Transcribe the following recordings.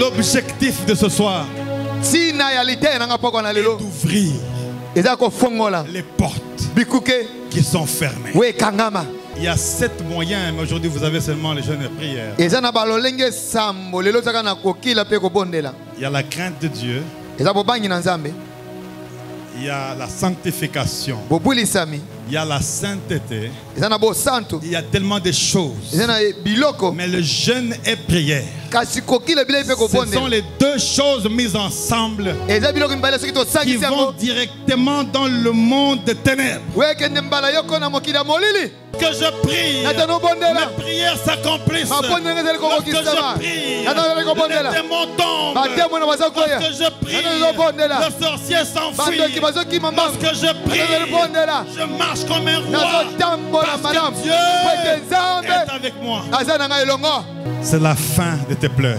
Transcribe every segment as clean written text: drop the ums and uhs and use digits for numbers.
L'objectif de ce soir est d'ouvrir les portes qui sont fermées. Il y a 7 moyens, mais aujourd'hui vous avez seulement les jeûnes de prière. Il y a la crainte de Dieu. Il y a la sanctification. Il y a la sainteté. Il y a tellement de choses. Mais le jeûne et prière, ce sont les 2 choses mises ensemble qui vont directement dans le monde des ténèbres. Que je prie, mes prières s'accomplissent. Lorsque je prie, les démons tombent. Lorsque je prie, le sorcier s'enfuit. Lorsque je prie, je marche comme un roi. Parce que Dieu est avec moi. C'est la fin de tes pleurs.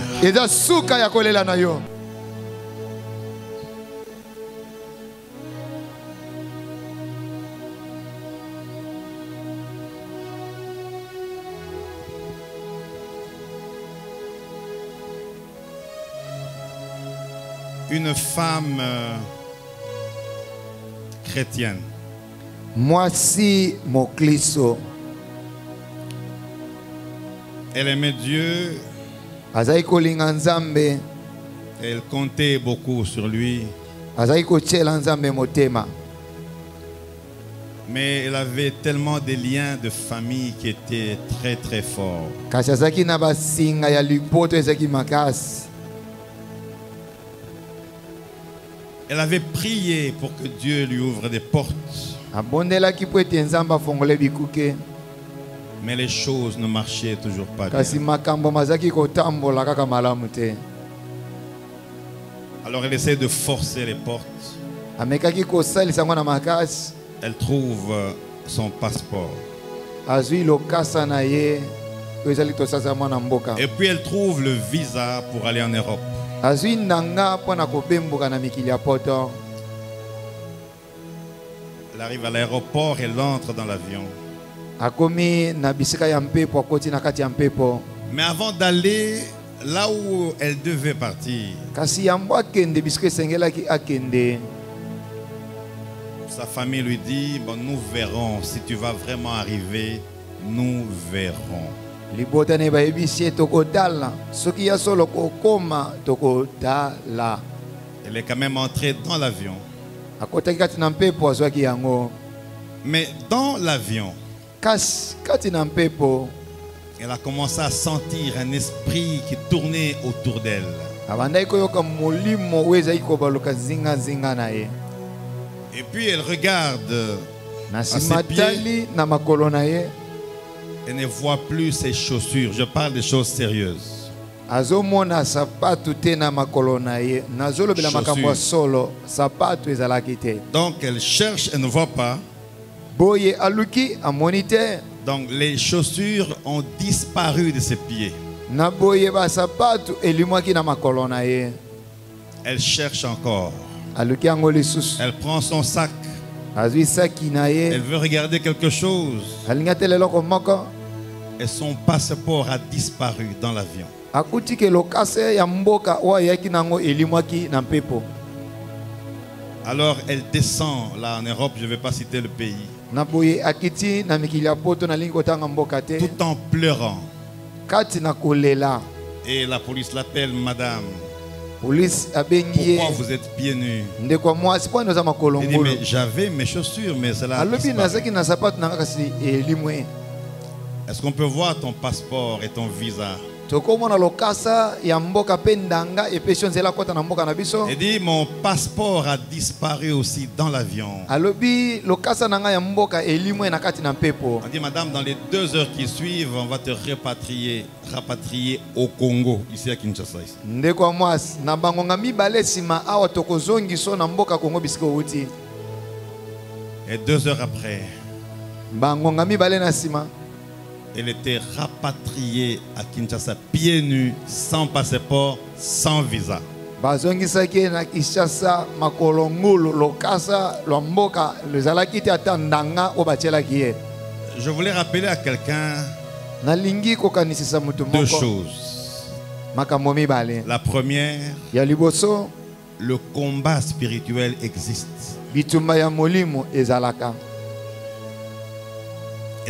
Une femme chrétienne. Moi si mon clisso. Elle aimait Dieu. Elle comptait beaucoup sur lui. Mais elle avait tellement de liens de famille qui étaient très très forts. Elle avait prié pour que Dieu lui ouvre des portes. Mais les choses ne marchaient toujours pas bien. Alors elle essaie de forcer les portes. Elle trouve son passeport. Et puis elle trouve le visa pour aller en Europe. Elle arrive à l'aéroport, elle entre dans l'avion. Mais avant d'aller là où elle devait partir, sa famille lui dit, bon, nous verrons si tu vas vraiment arriver, nous verrons. Elle est quand même entrée dans l'avion. Mais dans l'avion, elle a commencé à sentir un esprit qui tournait autour d'elle. Et puis elle regarde à ses pieds. Elle ne voit plus ses chaussures. Je parle des choses sérieuses. Donc elle cherche, elle ne voit pas. Donc les chaussures ont disparu de ses pieds. Elle cherche encore. Elle prend son sac. Elle veut regarder quelque chose. Et son passeport a disparu dans l'avion. Alors elle descend là en Europe, je ne vais pas citer le pays, tout en pleurant. Et la police l'appelle, madame. Pourquoi vous êtes pieds nus? Il dit, mais j'avais mes chaussures, mais c'est là. Est-ce qu'on peut voir ton passeport et ton visa? Il dit, mon passeport a disparu aussi dans l'avion. On dit, madame, dans les 2 heures qui suivent, on va te rapatrier au Congo, ici à Kinshasa. Et 2 heures après, elle était rapatriée à Kinshasa, pieds nus, sans passeport, sans visa. Je voulais rappeler à quelqu'un 2 choses. La première, le combat spirituel existe. Et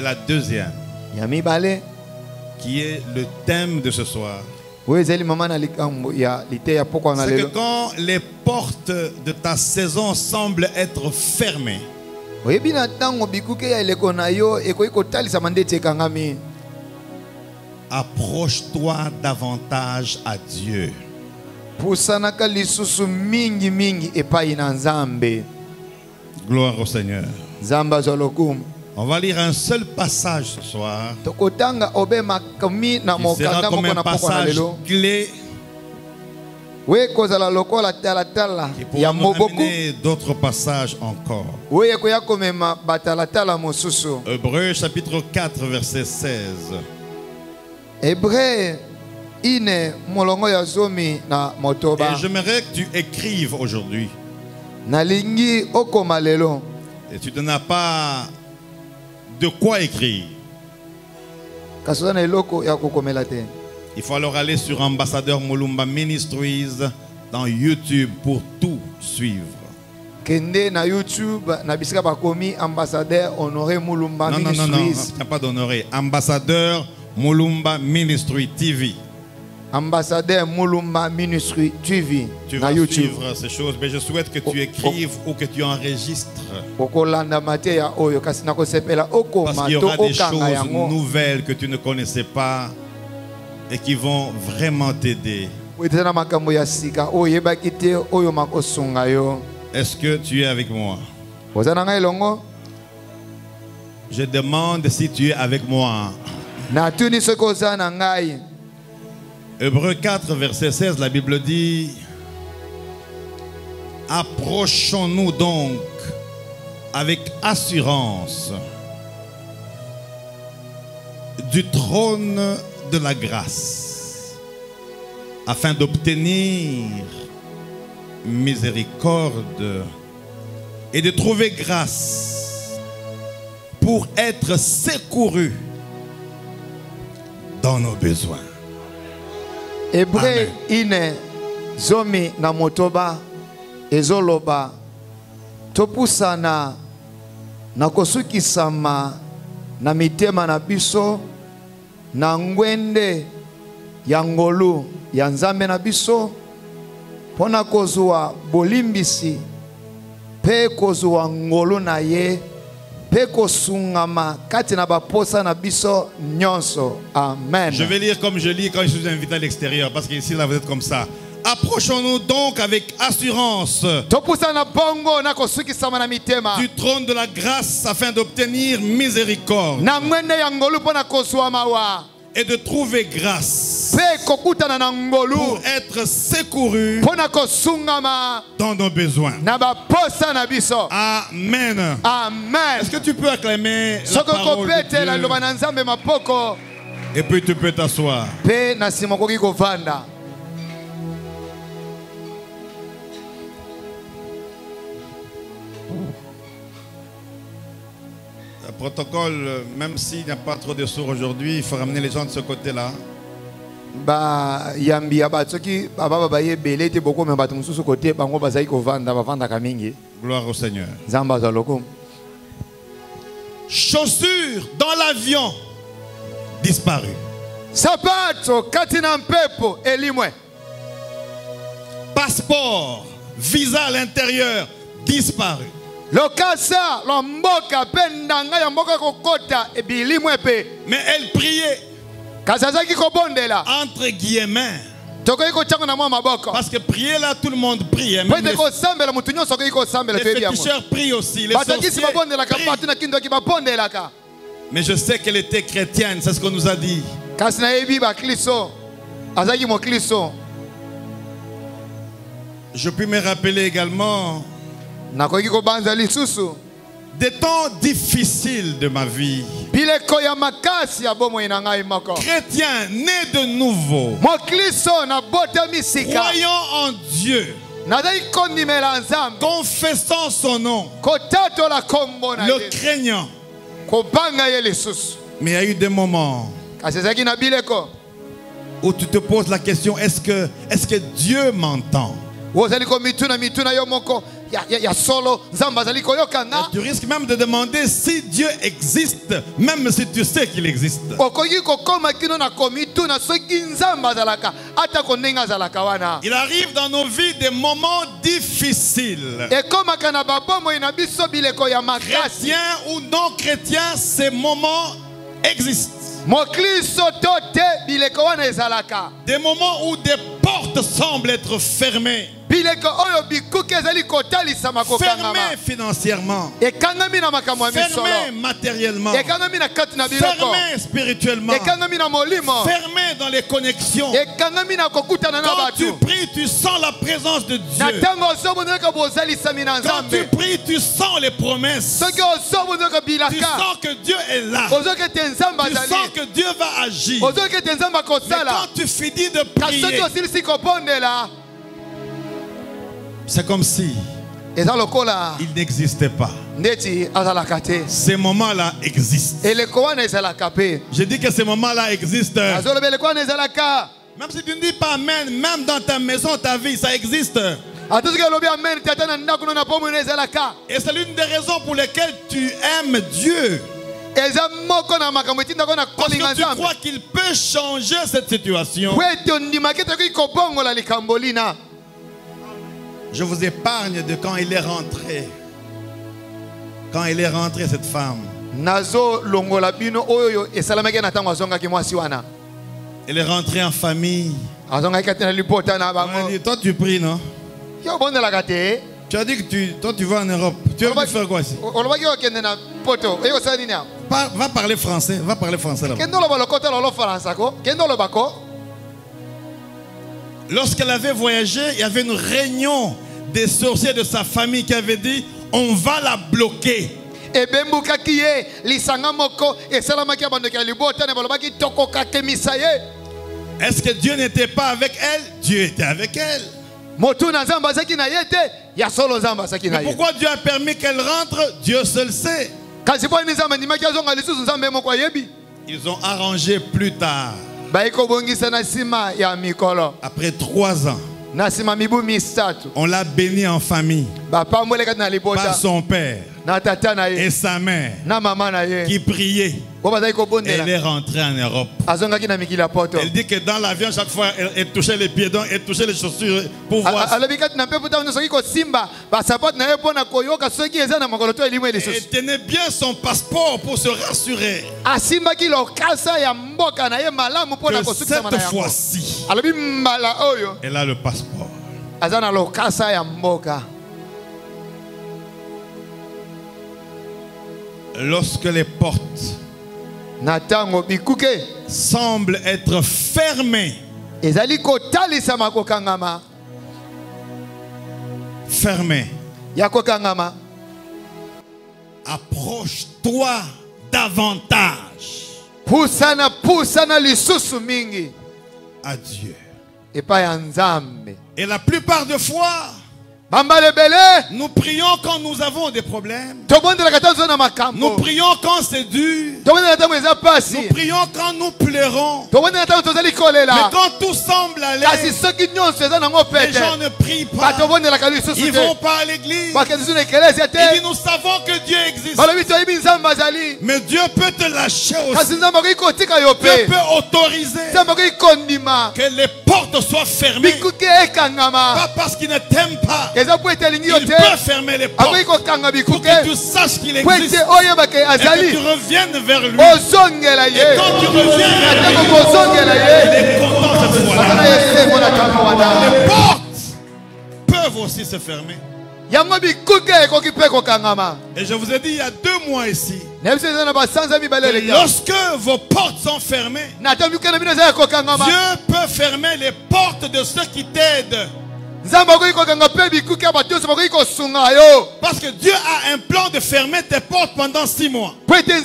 la deuxième, qui est le thème de ce soir, c'est que quand les portes de ta saison semblent être fermées, approche-toi davantage à Dieu. Gloire au Seigneur. On va lire un seul passage ce soir. Qui sera comme un passage clé qui pourra nous amener d'autres passages encore. Hébreux chapitre 4 verset 16. Et j'aimerais que tu écrives aujourd'hui. Et tu n'as pas de quoi écrire. Il faut alors aller sur Ambassadeur Mulumba Ministries dans YouTube pour tout suivre. Non, pas d'honorer. Ambassadeur Mulumba Ministry TV. Ambassadeur Mulumba Ministry TV. Tu vas suivre ces choses, mais je souhaite que tu écrives ou que tu enregistres. Parce qu'il y aura des choses nouvelles que tu ne connaissais pas et qui vont vraiment t'aider. Est-ce que tu es avec moi? Je demande si tu es avec moi. Hébreux 4 verset 16, la Bible dit: approchons-nous donc avec assurance du trône de la grâce afin d'obtenir miséricorde et de trouver grâce pour être secouru dans nos besoins. Hébreu ine zomi na motoba ezoloba topusana na kosukisama na mitema na biso na ngwende ya ngolu ya nzambe na biso pona kozwa bolimbisi pe kozwa ngolu na ye pe kosungama kati na baposa na biso nyonso. Amen. Je vais lire comme je lis quand je suis invité à l'extérieur, parce qu'ici là vous êtes comme ça. Approchons-nous donc avec assurance du trône de la grâce afin d'obtenir miséricorde et de trouver grâce pour être secouru dans nos besoins. Amen. Amen. Est-ce que tu peux acclamer la parole de Dieu? Et puis tu peux t'asseoir. Protocole, même s'il n'y a pas trop de sourds aujourd'hui, il faut ramener les gens de ce côté-là. Gloire au Seigneur. Chaussures dans l'avion disparu. Passeport, visa à l'intérieur disparu. Mais elle priait entre guillemets. Parce que prier là, tout le monde prie. Même les féticheurs prient aussi. Les sorciers prient. Mais je sais qu'elle était chrétienne, c'est ce qu'on nous a dit. Je puis me rappeler également des temps difficiles de ma vie. Chrétien, né de nouveau, croyant en Dieu, confessant son nom, le craignant. Mais il y a eu des moments Où tu te poses la question, est-ce que Dieu m'entend? Tu risques même de demander si Dieu existe, même si tu sais qu'il existe. Il arrive dans nos vies des moments difficiles. Chrétiens ou non chrétiens, ces moments existent. Des moments où des portes semblent être fermées. Fermé financièrement, fermé matériellement, fermé spirituellement, fermé dans les connexions. Quand tu pries, tu sens la présence de Dieu. Quand tu pries, tu sens les promesses. Tu sens que Dieu est là. Tu sens que Dieu va agir. Mais quand tu finis de prier, c'est comme si il n'existait pas. Ces moments-là existent. Je dis que ces moments-là existent. Même si tu ne dis pas Amen, même dans ta maison, ta vie, ça existe. Et c'est l'une des raisons pour lesquelles tu aimes Dieu. Parce que tu crois qu'il peut changer cette situation. Je vous épargne de quand il est rentré. Quand il est rentré, cette femme. Elle est rentrée en famille. On a dit, toi tu pries, non? Tu as dit que toi tu vas en Europe. Tu veux faire quoi ici? Va parler français. Va parler français là-bas. Lorsqu'elle avait voyagé, il y avait une réunion des sorciers de sa famille qui avait dit on va la bloquer. Est-ce que Dieu n'était pas avec elle? Dieu était avec elle. Mais pourquoi Dieu a permis qu'elle rentre? Dieu seul sait. Ils ont arrangé plus tard. Après 3 ans, on l'a béni en famille par son père et sa mère qui priaient. Elle est rentrée en Europe. Elle dit que dans l'avion, chaque fois, elle touchait les pieds, donc elle touchait les chaussures pour voir. Elle tenait bien son passeport pour se rassurer que cette fois-ci, elle a le passeport. Lorsque les portes semblent être fermées, approche-toi davantage à Dieu. Et la plupart des fois, nous prions quand nous avons des problèmes. Nous prions quand c'est dur. Nous prions quand nous pleurons. Mais quand tout semble aller, les gens ne prient pas. Ils ne vont pas à l'église. Ils disent nous savons que Dieu existe. Mais Dieu peut te lâcher aussi. Dieu peut autoriser que les portes soient fermées. Pas parce qu'il ne t'aime pas. Il peut fermer les portes pour que tu saches qu'il existe et que tu reviennes vers lui. Et quand tu reviens vers lui, il est content cette fois-là. Les portes peuvent aussi se fermer. Et je vous ai dit il y a 2 mois ici, lorsque vos portes sont fermées, Dieu peut fermer les portes de ceux qui t'aident. Parce que Dieu a un plan de fermer tes portes pendant 6 mois. Mais toi,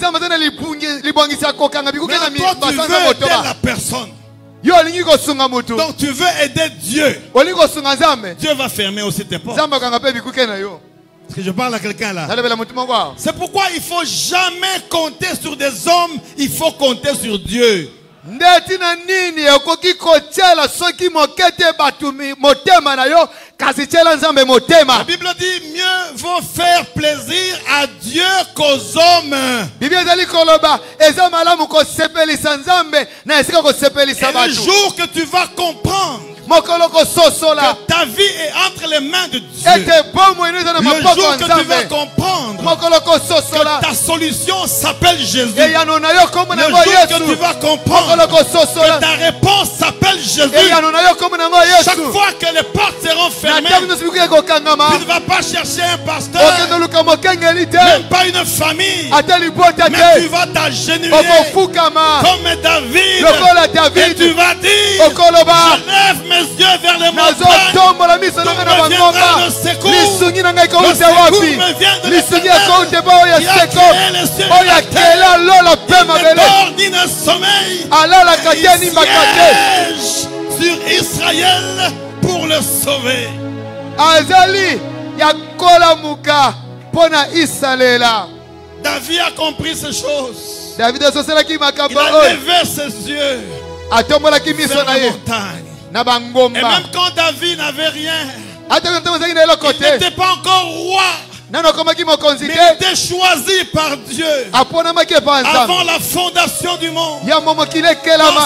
tu veux aider la personne. Donc tu veux aider Dieu. Dieu va fermer aussi tes portes. Est-ce que je parle à quelqu'un là? C'est pourquoi il ne faut jamais compter sur des hommes. Il faut compter sur Dieu. ndeti na nini okoki kotiela soki mokete batumi motema na yo kasi tiela nzambe motema. La Bible dit mieux vaut faire plaisir à Dieu qu'aux hommes. Bible ezali koloba eza malamu kosepelisa nzambe na esika kosepelisa batu. Le jour que tu vas comprendre que ta vie est entre les mains de Dieu, le jour que tu vas comprendre que ta solution s'appelle Jésus, le jour que tu vas comprendre que ta réponse s'appelle Jésus, chaque fois que les portes seront fermées, tu ne vas pas chercher un pasteur, même pas une famille, mais tu vas t'agenouiller comme David et tu vas dire, je lève mes yeux vers les montagnes, d'où me viendra le secours. Le secours me vient de l'Éternel qui a créé les cieux et la terre. Il ne dort ni ne sommeille, et il siège sur Israël pour le sauver. Azali yakola muka pona isalela. David a compris ces choses. Il a levé ses yeux vers la montagne. Et même quand David n'avait rien, il n'était pas encore roi, mais il était choisi par Dieu avant la fondation du monde. Dans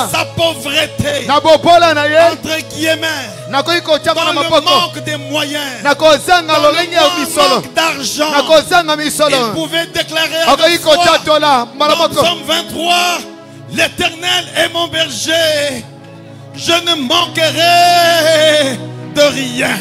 sa pauvreté, entre guillemets, dans le manque des moyens, dans le manque d'argent, il pouvait déclarer avec foi dans Psaume 23, l'Éternel est mon berger, je ne manquerai de rien.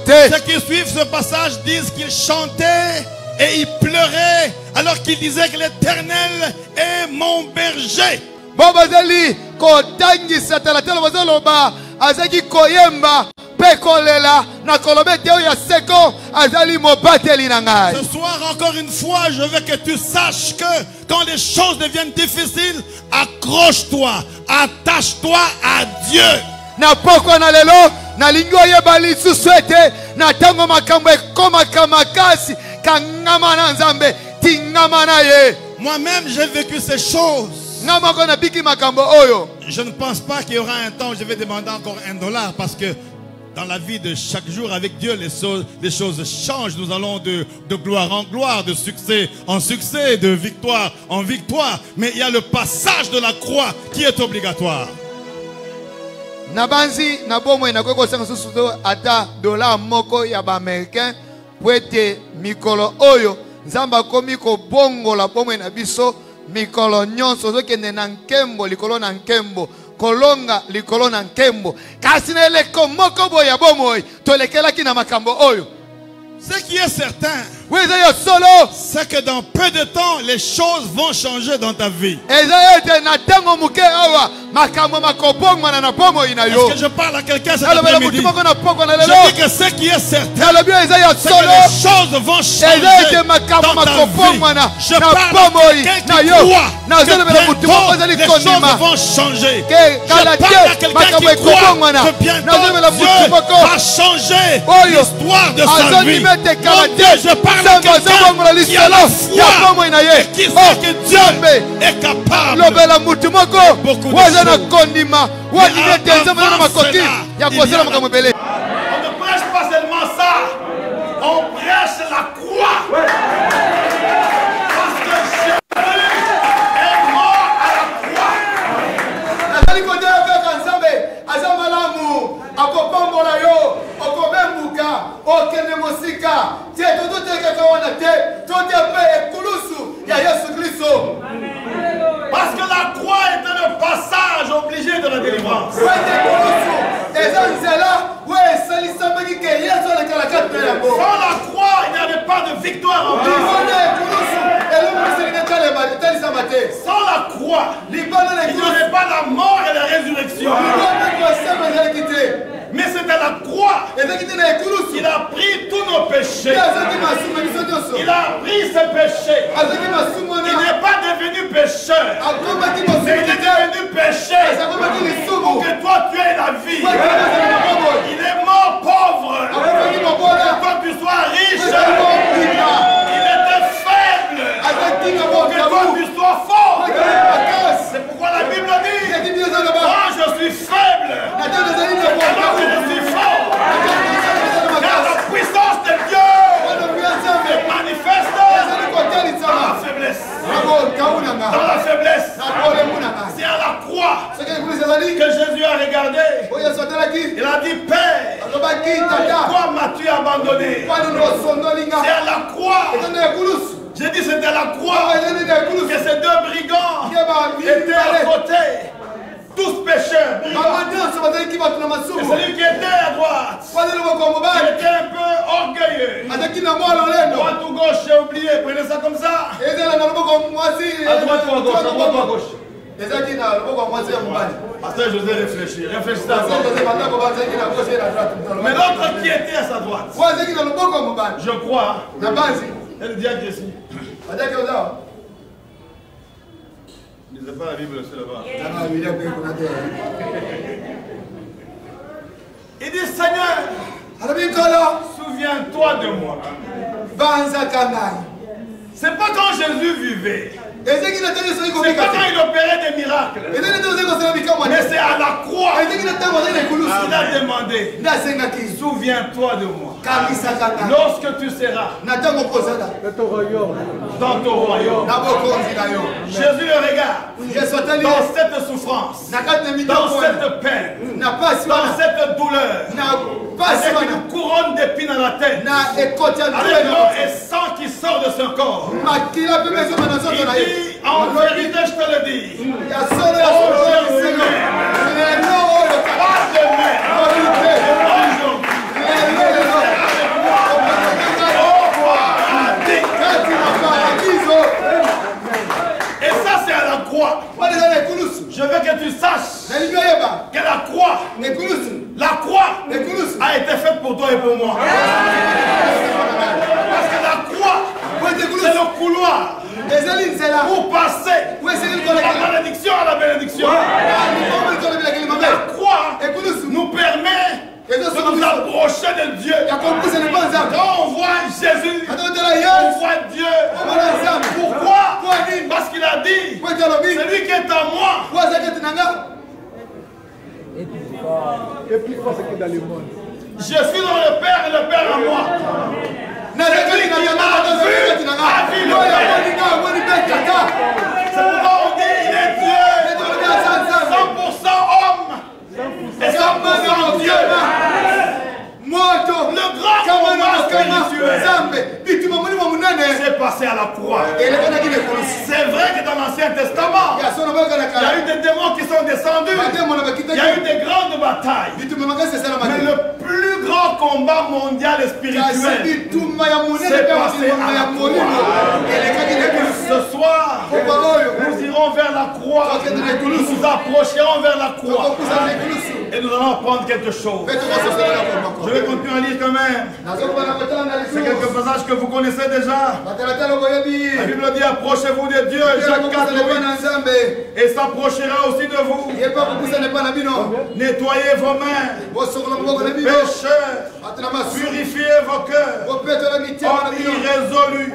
Ceux qui suivent ce passage disent qu'ils chantaient et ils pleuraient alors qu'ils disaient que l'Éternel est mon berger. Ce soir, encore une fois, je veux que tu saches que quand les choses deviennent difficiles, accroche-toi, attache-toi à Dieu. Moi-même, j'ai vécu ces choses. Je ne pense pas qu'il y aura un temps où je vais demander encore $1 parce que dans la vie de chaque jour avec Dieu, les choses changent. Nous allons de gloire en gloire, de succès en succès, de victoire en victoire. Mais il y a le passage de la croix qui est obligatoire. Mikolo nyonso zokende na nkembo likolo na nkembo kolonga likolo na nkembo kasi na eleko moko boya bomoi tolekelaki na makambo oyo. Ce qui est certain, c'est que dans peu de temps, les choses vont changer dans ta vie. Est-ce que je parle à quelqu'un cet après-midi? Je dis que ce qui est certain, c'est que les choses vont changer dans ta vie. Je parle à quelqu'un qui croit que bientôt les choses vont changer. Je parle à quelqu'un qui croit que bientôt Dieu va changer l'histoire de sa vie. Mon Dieu, je parle à quelqu'un qui a la foi et qui sait que Dieu est capable de beaucoup de choses. On ne prêche pas seulement ça, on prêche la croix. Parce que Jésus est mort à la croix. Parce que la croix était le passage obligé de la délivrance. Sans la croix, il n'y avait pas de victoire en Christ. Sans la croix, il n'y aurait pas la mort et la résurrection. Mais c'était la croix. Il a pris tous nos péchés. Il a pris ses péchés. Il n'est pas devenu pécheur. Mais il est devenu péché pour que toi tu aies la vie. Il est mort pauvre pour que toi tu sois riche. sois fort. C'est pourquoi la Bible dit, moi je suis faible, alors que je suis fort. Car la puissance de Dieu se manifeste dans la faiblesse. Dans la faiblesse. C'est à la croix que Jésus a regardé. Il a dit, Père, pourquoi m'as-tu abandonné? C'est à la croix. J'ai dit c'était à la croix que ces deux brigands étaient à côté. Tous pécheurs. Et celui qui était à droite, il était un peu orgueilleux. Droite ou gauche, j'ai oublié. Prenez ça comme ça. À droite ou à gauche? À droite ou à gauche? Pasteur José réfléchit. Réfléchissez à ça. Mais l'autre qui était à sa droite, je crois, elle dit à Jessie. Ne lisez pas la Bible aussi là-bas. Il dit, Seigneur, souviens-toi de moi. C'est pas quand Jésus vivait. C'est pas quand il opérait des miracles. Mais c'est à la croix qu'il a demandé, souviens-toi de moi. Lorsque tu seras dans ton royaume, Jésus le regarde dans cette souffrance, dans cette peine, dans cette douleur, avec une couronne d'épines dans la tête, avec l'eau et sang qui sort de son corps. Il dit, en vérité je te le dis, et ça c'est à la croix. Je veux que tu saches que la croix a été faite pour toi et pour moi. Parce que la croix, c'est le couloir pour passer de la malédiction à la bénédiction. La croix nous permet de nous approcher de Dieu. Quand on voit Jésus, on voit Dieu. Pourquoi? Parce qu'il a dit, celui qui est en moi est plus fort que dans le monde. Je suis dans le Père et le Père en moi. Celui qui m'a vu a vu le Père. C'est pourquoi on dit il est Dieu, 100% homme et 100% Dieu. Le grand combat s'est passé à la croix. C'est vrai que dans l'Ancien Testament, il y a eu des démons qui sont descendus. Il y a eu des grandes batailles. Mais le plus grand combat mondial et spirituel s'est passé à la croix. Ce soir, nous irons vers la croix. Nous nous approcherons vers la croix. Et nous allons apprendre quelque chose. Je vais continuer à lire quand même. C'est quelques passages que vous connaissez déjà. La Bible dit, approchez-vous de Dieu. Jacques 4:8. Et s'approchera aussi de vous. Nettoyez vos mains. Pécheurs. Purifiez vos cœurs. Hommes irrésolus.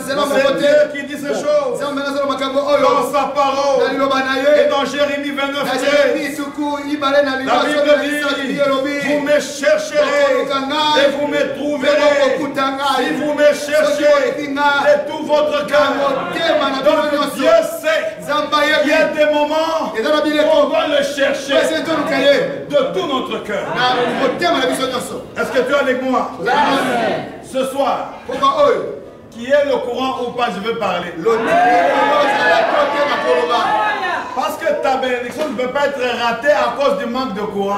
C'est Dieu qui dit ces choses. Dans sa parole. Et dans Jérémie 29:13. La Bible dit, vous me chercherez et vous me trouverez. Si vous me cherchez de tout votre cœur. Donc Dieu sait qu'il y a des moments où on doit le chercher de tout notre cœur. Est-ce que tu es avec moi? Ce soir, qui est le courant ou pas, je veux parler. Parce que ta bénédiction ne peut pas être ratée à cause du manque de courant.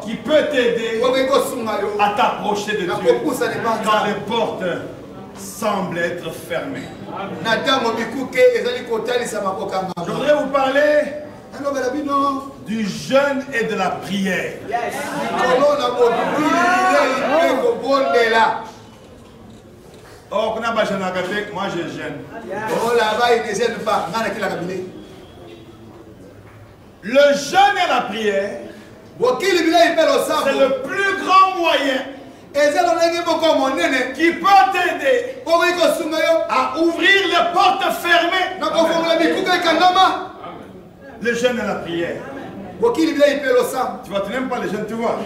Qui peut t'aider à t'approcher de Dieu quand les portes semble être fermé. Je voudrais vous parler du jeûne et de la prière. Oh, moi je gêne. Le jeûne et la prière, c'est le plus grand moyen qui peut t'aider à ouvrir les portes fermées. Le jeûne et la prière. Tu n'aimes pas le jeûne, tu vois.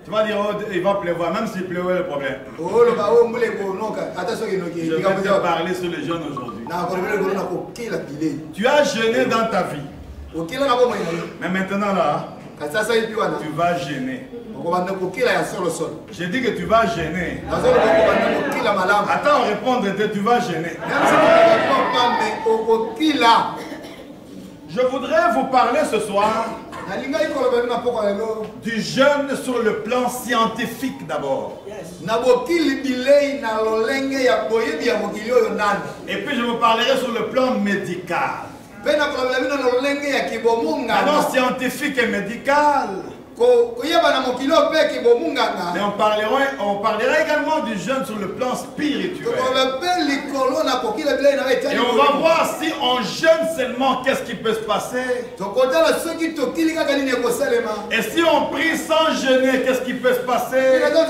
Tu vas dire, oh, il va pleuvoir, même s'il pleuvait, le problème. Je vais te parler sur le jeûne aujourd'hui. Tu as jeûné dans ta vie. Mais maintenant là, tu vas gêner. J'ai dit que tu vas gêner. Attends, répondre, tu vas gêner. Je voudrais vous parler ce soir du jeûne sur le plan scientifique d'abord. Et puis je vous parlerai sur le plan médical. Alors scientifique et médical. Mais on parlera également du jeûne sur le plan spirituel. Et on va voir si on jeûne seulement, qu'est-ce qui peut se passer. Et si on prie sans jeûner, qu'est-ce qui peut se passer. Et quand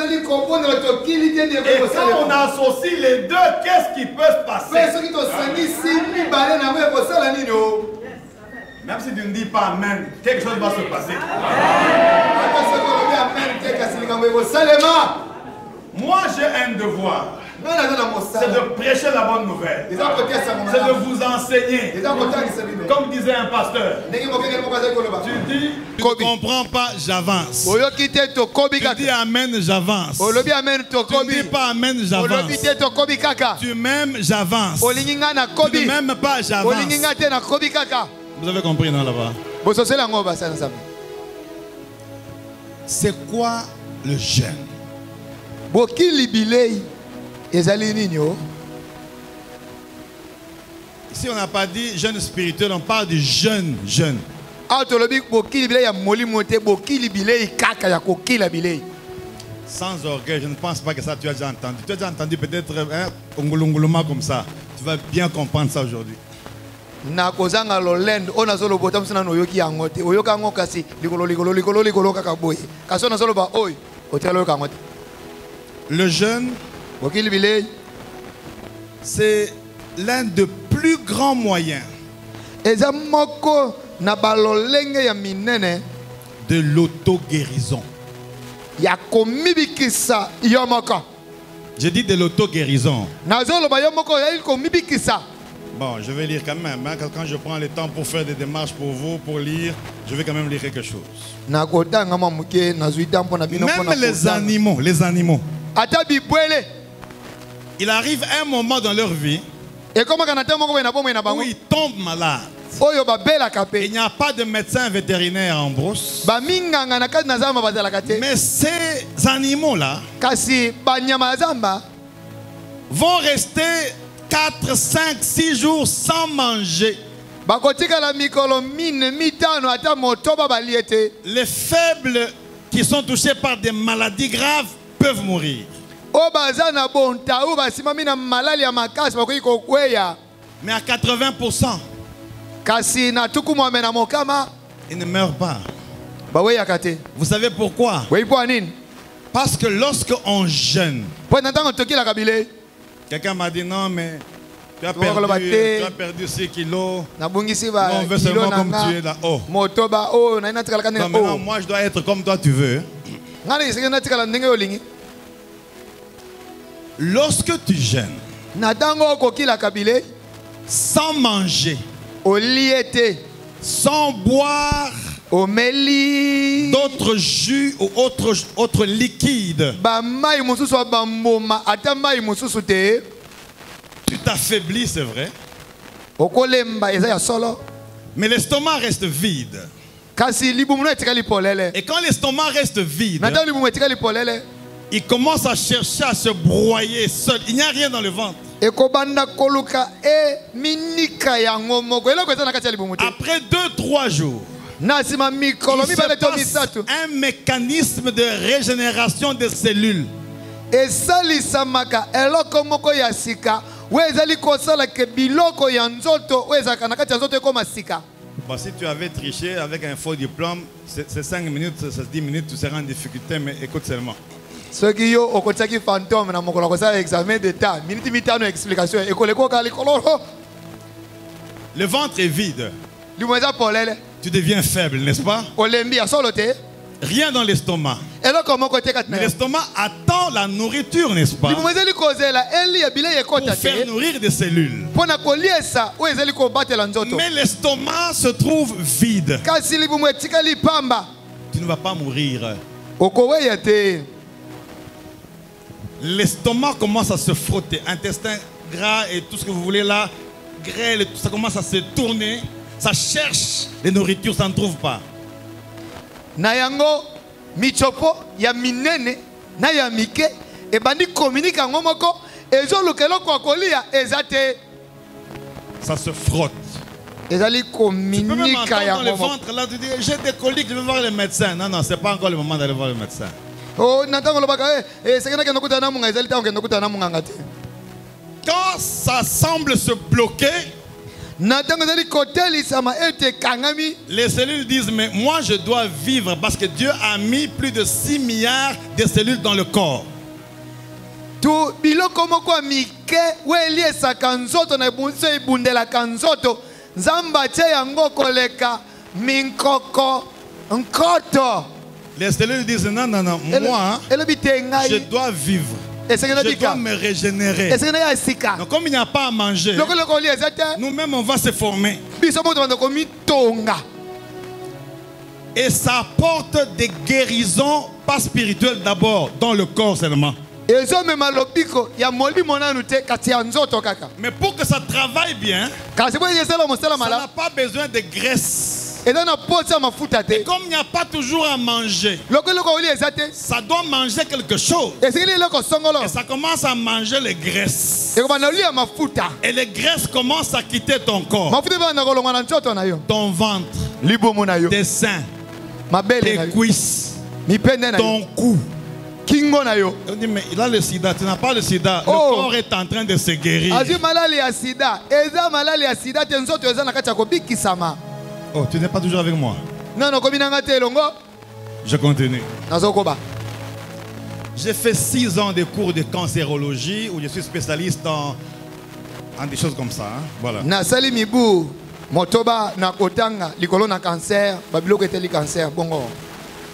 on associe les deux, qu'est-ce qui peut se passer. Même si tu ne dis pas Amen, quelque chose va se passer. Moi, j'ai un devoir. C'est de prêcher la bonne nouvelle. C'est de vous enseigner. Comme disait un pasteur. Tu dis, tu ne comprends pas, j'avance. Tu dis Amen, j'avance. Tu ne dis pas Amen, j'avance. Tu m'aimes, j'avance. Tu ne m'aimes pas, j'avance. Vous avez compris, non, là-bas? C'est quoi le jeûne? Ici, on n'a pas dit jeûne spirituel, on parle de jeûne. Sans orgueil, je ne pense pas que ça tu as déjà entendu. Tu as déjà entendu peut-être ongulunguluma comme ça. Tu vas bien comprendre ça aujourd'hui. Le jeûne, c'est l'un des plus grands moyens de l'auto-guérison. J'ai dit de l'auto-guérison. Bon, je vais lire quand même. Hein. Quand je prends le temps pour faire des démarches pour vous, pour lire, je vais quand même lire quelque chose. Même les animaux. Il arrive un moment dans leur vie où ils tombent malades. Il n'y a pas de médecin vétérinaire en brousse. Mais ces animaux-là vont rester 4, 5, 6 jours sans manger. Les faibles qui sont touchés par des maladies graves peuvent mourir. Mais à 80%, ils ne meurent pas. Vous savez pourquoi? Parce que lorsqu'on jeûne, quelqu'un m'a dit non mais tu as perdu 6 kilos. On veut seulement comme tu es là-haut. Non, maintenant moi je dois être comme toi tu veux. Lorsque tu jeûnes sans manger, sans boire d'autres jus ou autres liquides, tu t'affaiblis, c'est vrai. Mais l'estomac reste vide. Et quand l'estomac reste vide, il commence à chercher à se broyer seul. Il n'y a rien dans le ventre. Après 2-3 jours, il se passe un mécanisme de régénération des cellules. Bon, si tu avais triché avec un faux diplôme, c'est 5 minutes, c'est 10 minutes, tu seras en difficulté, mais écoute seulement. Le ventre est vide. Tu deviens faible, n'est-ce pas? Rien dans l'estomac. Mais l'estomac attend la nourriture, n'est-ce pas? Pour faire nourrir des cellules. Mais l'estomac se trouve vide. Tu ne vas pas mourir. L'estomac commence à se frotter. Intestin gras et tout ce que vous voulez là, grêle et tout ça commence à se tourner. Ça cherche les nourritures, ça ne trouve pas. Nayango michopo ya minene na ya mike e bandi communique en momoko ezo lukelo kwa kolia ezate ça se frotte. Ezali communique ya dans le ventre là tu dis j'ai des coliques, je vais voir le médecin. Non, c'est pas encore le moment d'aller voir le médecin. Oh natango lobaka sekena kendo kutana munga ezali tango kendo kutana munga te. Quand ça semble se bloquer, les cellules disent mais moi je dois vivre parce que Dieu a mis plus de 6 milliards de cellules dans le corps. Les cellules disent non, moi je dois vivre. Je dois me régénérer. Donc comme il n'y a pas à manger, nous-mêmes on va se former. Et ça apporte des guérisons, pas spirituelles d'abord, dans le corps seulement. Mais pour que ça travaille bien, ça n'a pas besoin de graisse. Et comme il n'y a pas toujours à manger, ça doit manger quelque chose. Et ça commence à manger les graisses. Et les graisses commencent à quitter ton corps. Ton ventre, tes seins, tes cuisses, ton cou. On dit mais il a le sida, tu n'as pas le sida. Le corps est en train de se guérir. Oh, tu n'es pas toujours avec moi. Non, je continue. J'ai fait 6 ans de cours de cancérologie où je suis spécialiste en des choses comme ça. Hein? Voilà.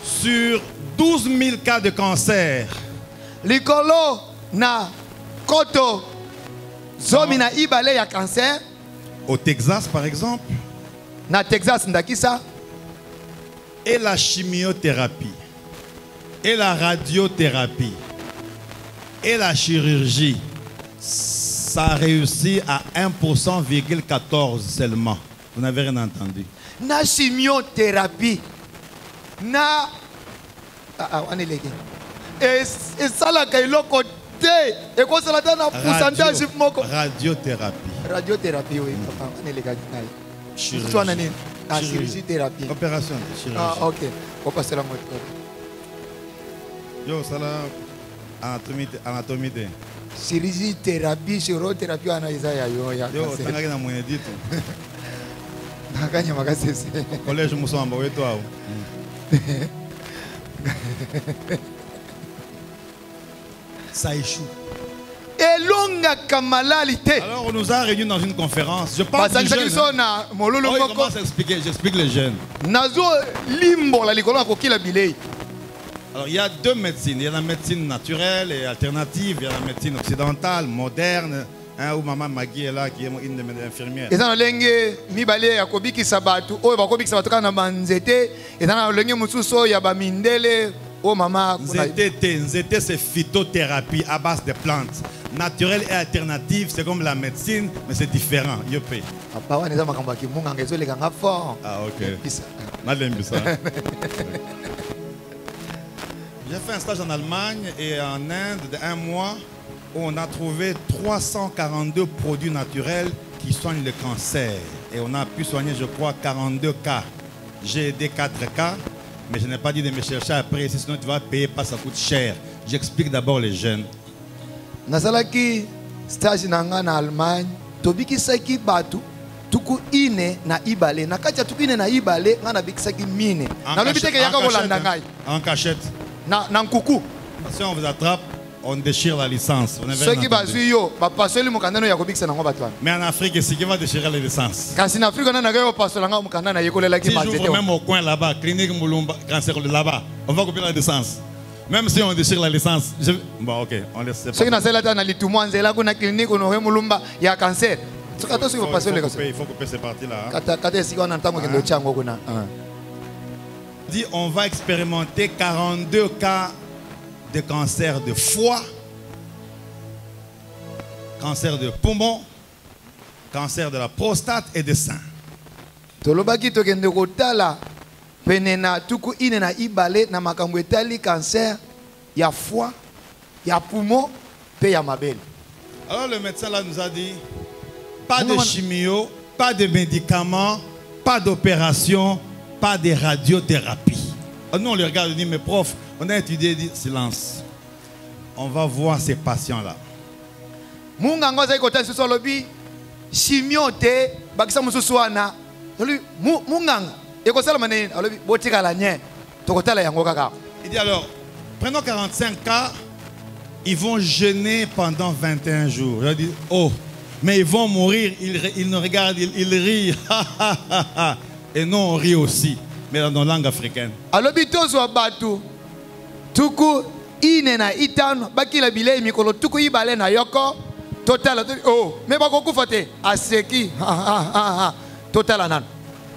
Sur 12 000 cas de cancer, au Texas par exemple, et la chimiothérapie, et la radiothérapie, et la chirurgie, ça a réussi à 1,14% seulement. Vous n'avez rien entendu. La chimiothérapie, radiothérapie, oui. Chirurgie thérapie. Opération chirurgie. Ah, ok. On passe la moitié. Yo, ça là, anatomie. Chirurgie thérapie, chirothérapie, anaïsaïa. Yo, ça n'a rien à moi dit tout. Nakanya makasese. Collège Moussamba, où est toi? Ça échoue. Alors on nous a réunis dans une conférence. Je parle des jeunes. Il commence à expliquer. J'explique les jeunes. Alors il y a 2 médecines. Il y a la médecine naturelle et alternative. Il y a la médecine occidentale, moderne. Hein, où maman Maggie est là, qui est une de mes infirmières. Nzete, c'est phytothérapie à base de plantes. Naturelle et alternative, c'est comme la médecine, mais c'est différent. Yopé. Ah, ok. J'ai fait un stage en Allemagne et en Inde d'1 mois où on a trouvé 342 produits naturels qui soignent le cancer. Et on a pu soigner, je crois, 42 cas. J'ai aidé 4 cas, mais je n'ai pas dit de me chercher après, sinon tu vas payer, pas ça coûte cher. J'explique d'abord les jeunes. Nasalaki stage en Allemagne, tobiki saki batu. Tuku ine na ibale na kacha tuku ine na ibale ngana bikisaki mine na lobi teke yaka kolanda ngai en cachette na nkuku. Si on vous attrape, on déchire la licence. Ceux qui bazui yo ba pasoli mukanda no yakobikisa na ngobatu. Mais en Afrique, c'est qui va déchirer les licences. Kasi na Afrique na nagayo pasola nga mukanda na yekolela ki mazete. Si j'ouvre même au coin là-bas, clinique Moulumba, cancer là-bas, on va couper la licence. Même si on déchire la licence, bon ok, on laisse ça. Ceux qui na selata na litumo nzela kuna clinique no Moulumba ya cancer. Il faut couper ces parties-là. Dit on va expérimenter 42 cas de cancer de foie, cancer de poumon, cancer de la prostate et de sein. Tolobaki tokende kotala penena tuku ine na ibale na makambo etali cancer ya foie, ya poumon, pe ya mabele. Alors le médecin là nous a dit pas de chimio, pas de médicaments, pas d'opération, pas de radiothérapie. Nous on les regarde et on dit mais prof, on a étudié, dit silence. On va voir ces patients-là. Mungango za ikota suso lobi chimio te bakisa mususu wana. Munganga ekosala manene lobi botika la nye tokotala yango kaka. Il dit alors prenons 45 cas, ils vont jeûner pendant 21 jours. Je dis oh, mais ils vont mourir, ils nous regardent, ils rient. Et nous on rit aussi, mais dans nos langues africaines. Alors bitozo abatu tuku ine na itano bakila bilei mikolo tuku ibale na yoko total oh mais bakokufa te aseki total nan.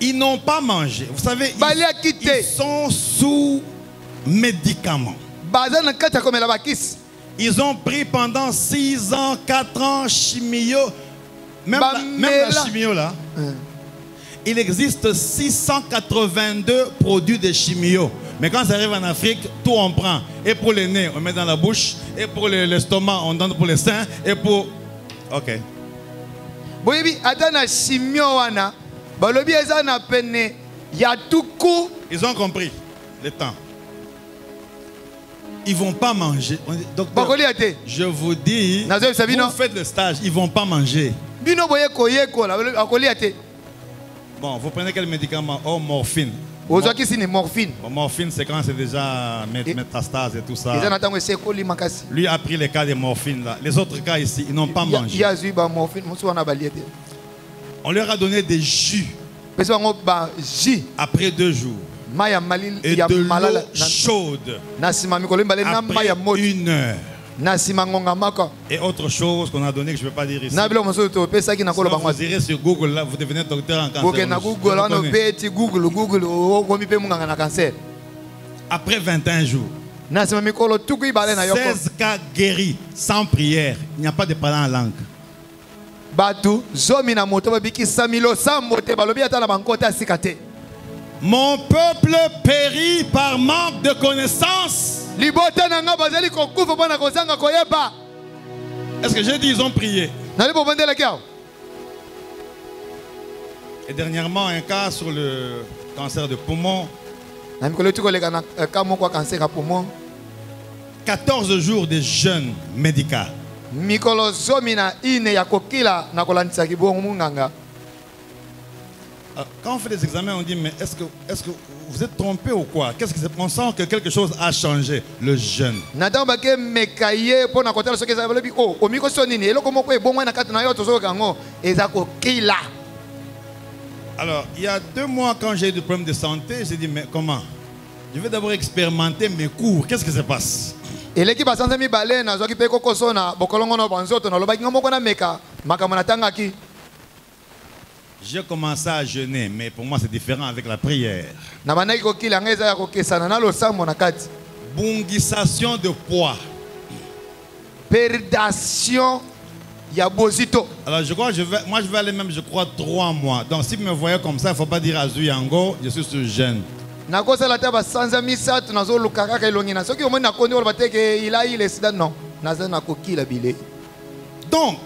Ils n'ont pas mangé. Vous savez, ils sont sous médicaments. Ils ont pris pendant 6 ans, 4 ans chimio. Même la chimio là. Il existe 682 produits de chimio. Mais quand ça arrive en Afrique, tout on prend. Et pour les nez, on met dans la bouche. Et pour l'estomac, on donne pour les seins. Et pour... Ok. Ils ont compris le temps. Ils ne vont pas manger. Docteur, je vous dis, vous faites le stage, ils ne vont pas manger. Bon, vous prenez quel médicament? Oh, morphine. Morphine. Bon, morphine, c'est quand c'est déjà métastase et tout ça. Lui a pris les cas de morphine là. Les autres cas ici, ils n'ont pas mangé. On leur a donné des jus. Après 2 jours. Et de l'eau chaude. Après 1 heure. Et autre chose qu'on a donné que je ne peux pas dire ici. Vous irez sur Google là, vous devenez docteur en cancer. Après 21 jours. 16 cas guéris sans prière. Il n'y a pas de parler en langue. Mon peuple périt par manque de connaissance. Est-ce que j'ai dit ils ont prié? Et dernièrement, un cas sur le cancer de poumon. 14 jours de jeûne médical. Quand on fait des examens, on dit mais est-ce que vous êtes trompé ou quoi? Qu'est-ce que c'est? On sent que quelque chose a changé. Le jeûne. Alors, il y a 2 mois, quand j'ai eu des problèmes de santé, j'ai dit mais comment? Je vais d'abord expérimenter mes cours. Qu'est-ce qui se passe? J'ai commencé à jeûner, mais pour moi c'est différent avec la prière. Bungissation de poids. Perdation yabosito. Alors je crois que je vais aller même, je crois, 3 mois. Donc si vous me voyez comme ça, il ne faut pas dire Azu Yango, je suis sur jeûne. nakosala ta basanza misatu nazoluka kaka elongi na soki omoni nakondi oloba te ke il a eu le sida non naza nakokila bilei. Donc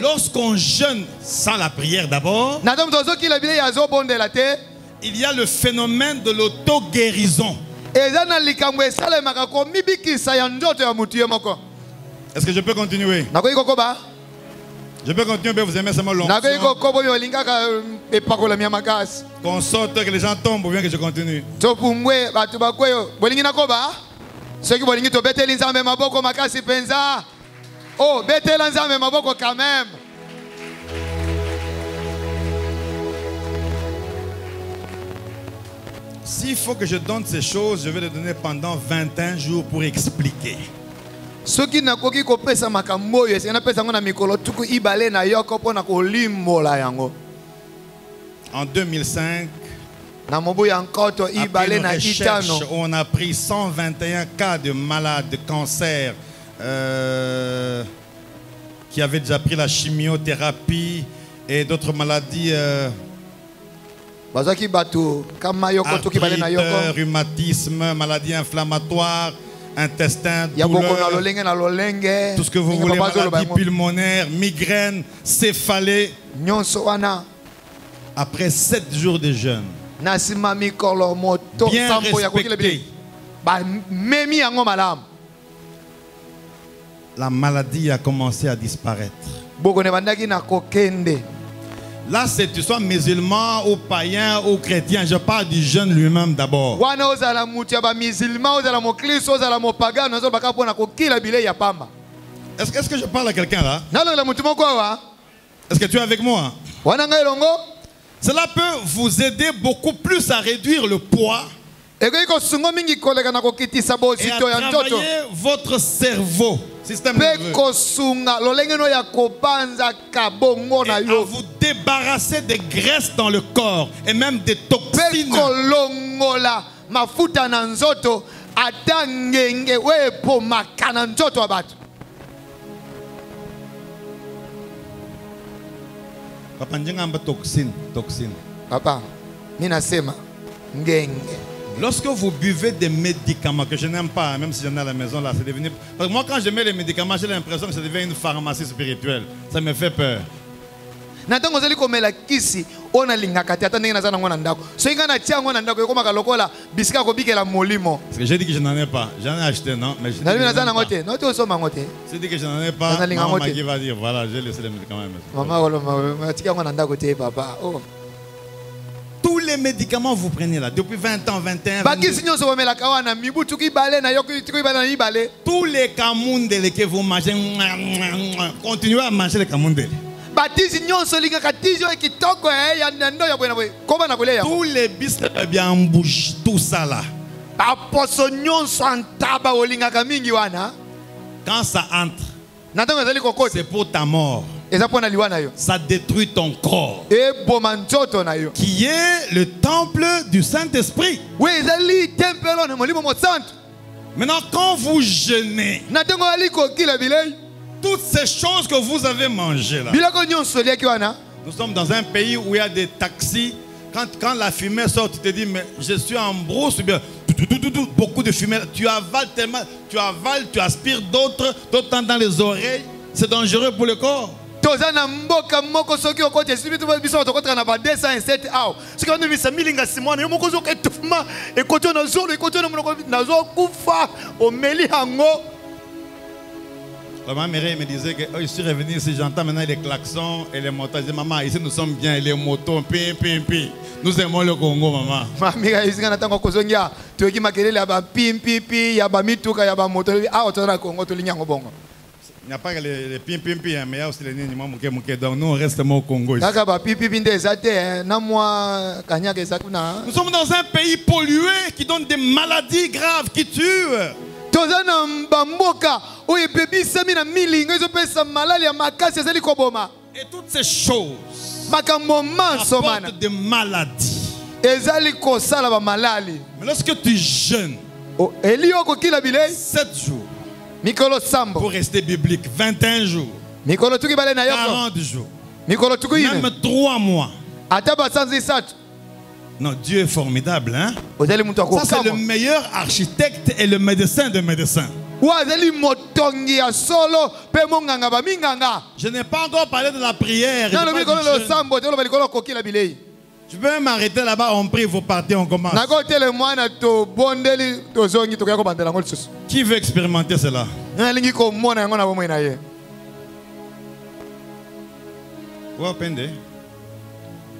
lorsqu'on jeûne sans la prière d'abord, il y a le phénomène de l'auto-guérison. Est-ce que je peux continuer? Je peux continuer, mais vous aimez seulement l'onction. Qu'on sorte, que les gens tombent ou bien que je continue? Oh, betela nzambe maboko quand même. S'il faut que je donne ces choses, je vais les donner pendant 21 jours pour expliquer. Soki nakoki kopesa makambo yo esena pesa ngona mikolo tuku ibale na yoko pona ko limbola yango. En 2005, na mobu ya nkoto ibale na itano, on a pris 121 cas de malades de cancer. Qui avait déjà pris la chimiothérapie et d'autres maladies, arthrite, rhumatisme, maladies inflammatoires, intestin, douleur, tout ce que vous voulez, maladies pulmonaires, migraines, céphalées. Après 7 jours de jeûne, bien respecté, la maladie a commencé à disparaître. Là, c'est que tu sois musulman ou païen ou chrétien. Je parle du jeûne lui-même d'abord. Est-ce que je parle à quelqu'un là? Est-ce que tu es avec moi? Cela peut vous aider beaucoup plus à réduire le poids et à travailler votre cerveau, système nerveux, et à vous débarrasser des graisses dans le corps et même des toxines. Papa, toxine. Papa, minasema ngenge. Lorsque vous buvez des médicaments que je n'aime pas, même si j'en ai à la maison là, c'est devenu. Parce que moi, quand je mets les médicaments, j'ai l'impression que ça devient une pharmacie spirituelle. Ça me fait peur. Parce que j'ai dit que je n'en ai pas. J'en ai acheté, non? Mais j'ai dit que je n'en ai pas. Maman qui va dire, voilà, j'ai laissé les médicaments à la maison. Tous les médicaments que vous prenez là, depuis 20 ans, 21 ans, tous les camundele que vous mangez, continuez à manger les camundele. Tous les bis bien en bouche, tout ça là. Quand ça entre, c'est pour ta mort. Ça détruit ton corps, qui est le temple du Saint-Esprit. Maintenant, quand vous jeûnez, toutes ces choses que vous avez mangées là, nous sommes dans un pays où il y a des taxis. Quand la fumée sort, tu te dis, mais je suis en brousse, bien, beaucoup de fumée. Tu avales tellement, tu aspires d'autres dans les oreilles. C'est dangereux pour le corps. Ma mère me disait que je suis revenu ici, j'entends maintenant les klaxons et les motos. Je dis, maman, ici nous sommes bien, et les motos, nous aimons le Congo, maman. Il n'y a pas que les pim-pim-pim, mais il y a aussi les nini mouké. Donc nous, on reste au Congo ici. Nous sommes dans un pays pollué qui donne des maladies graves, qui tuent. Et toutes ces choses apportent des maladies. Mais lorsque tu jeûnes 7 jours, pour rester biblique, 21 jours, 40 jours, même 3 mois, Non, Dieu est formidable, hein? Ça, c'est le meilleur architecte et le médecin de médecins. Je n'ai pas encore parlé de la prière. Je peux même m'arrêter là-bas, on prie, vous partez, on commence. Qui veut expérimenter cela?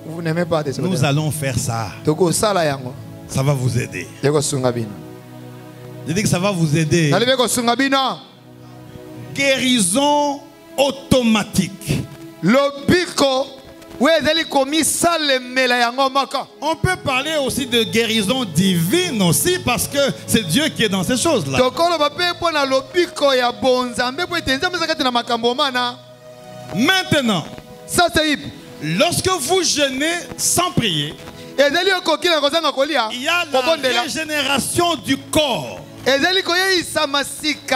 Vous n'aimez pas des Nous allons faire ça. Ça va vous aider. Je dis que ça va vous aider. Guérison automatique. On peut parler aussi de guérison divine aussi parce que c'est Dieu qui est dans ces choses-là. Maintenant, lorsque vous jeûnez sans prier, il y a la régénération du corps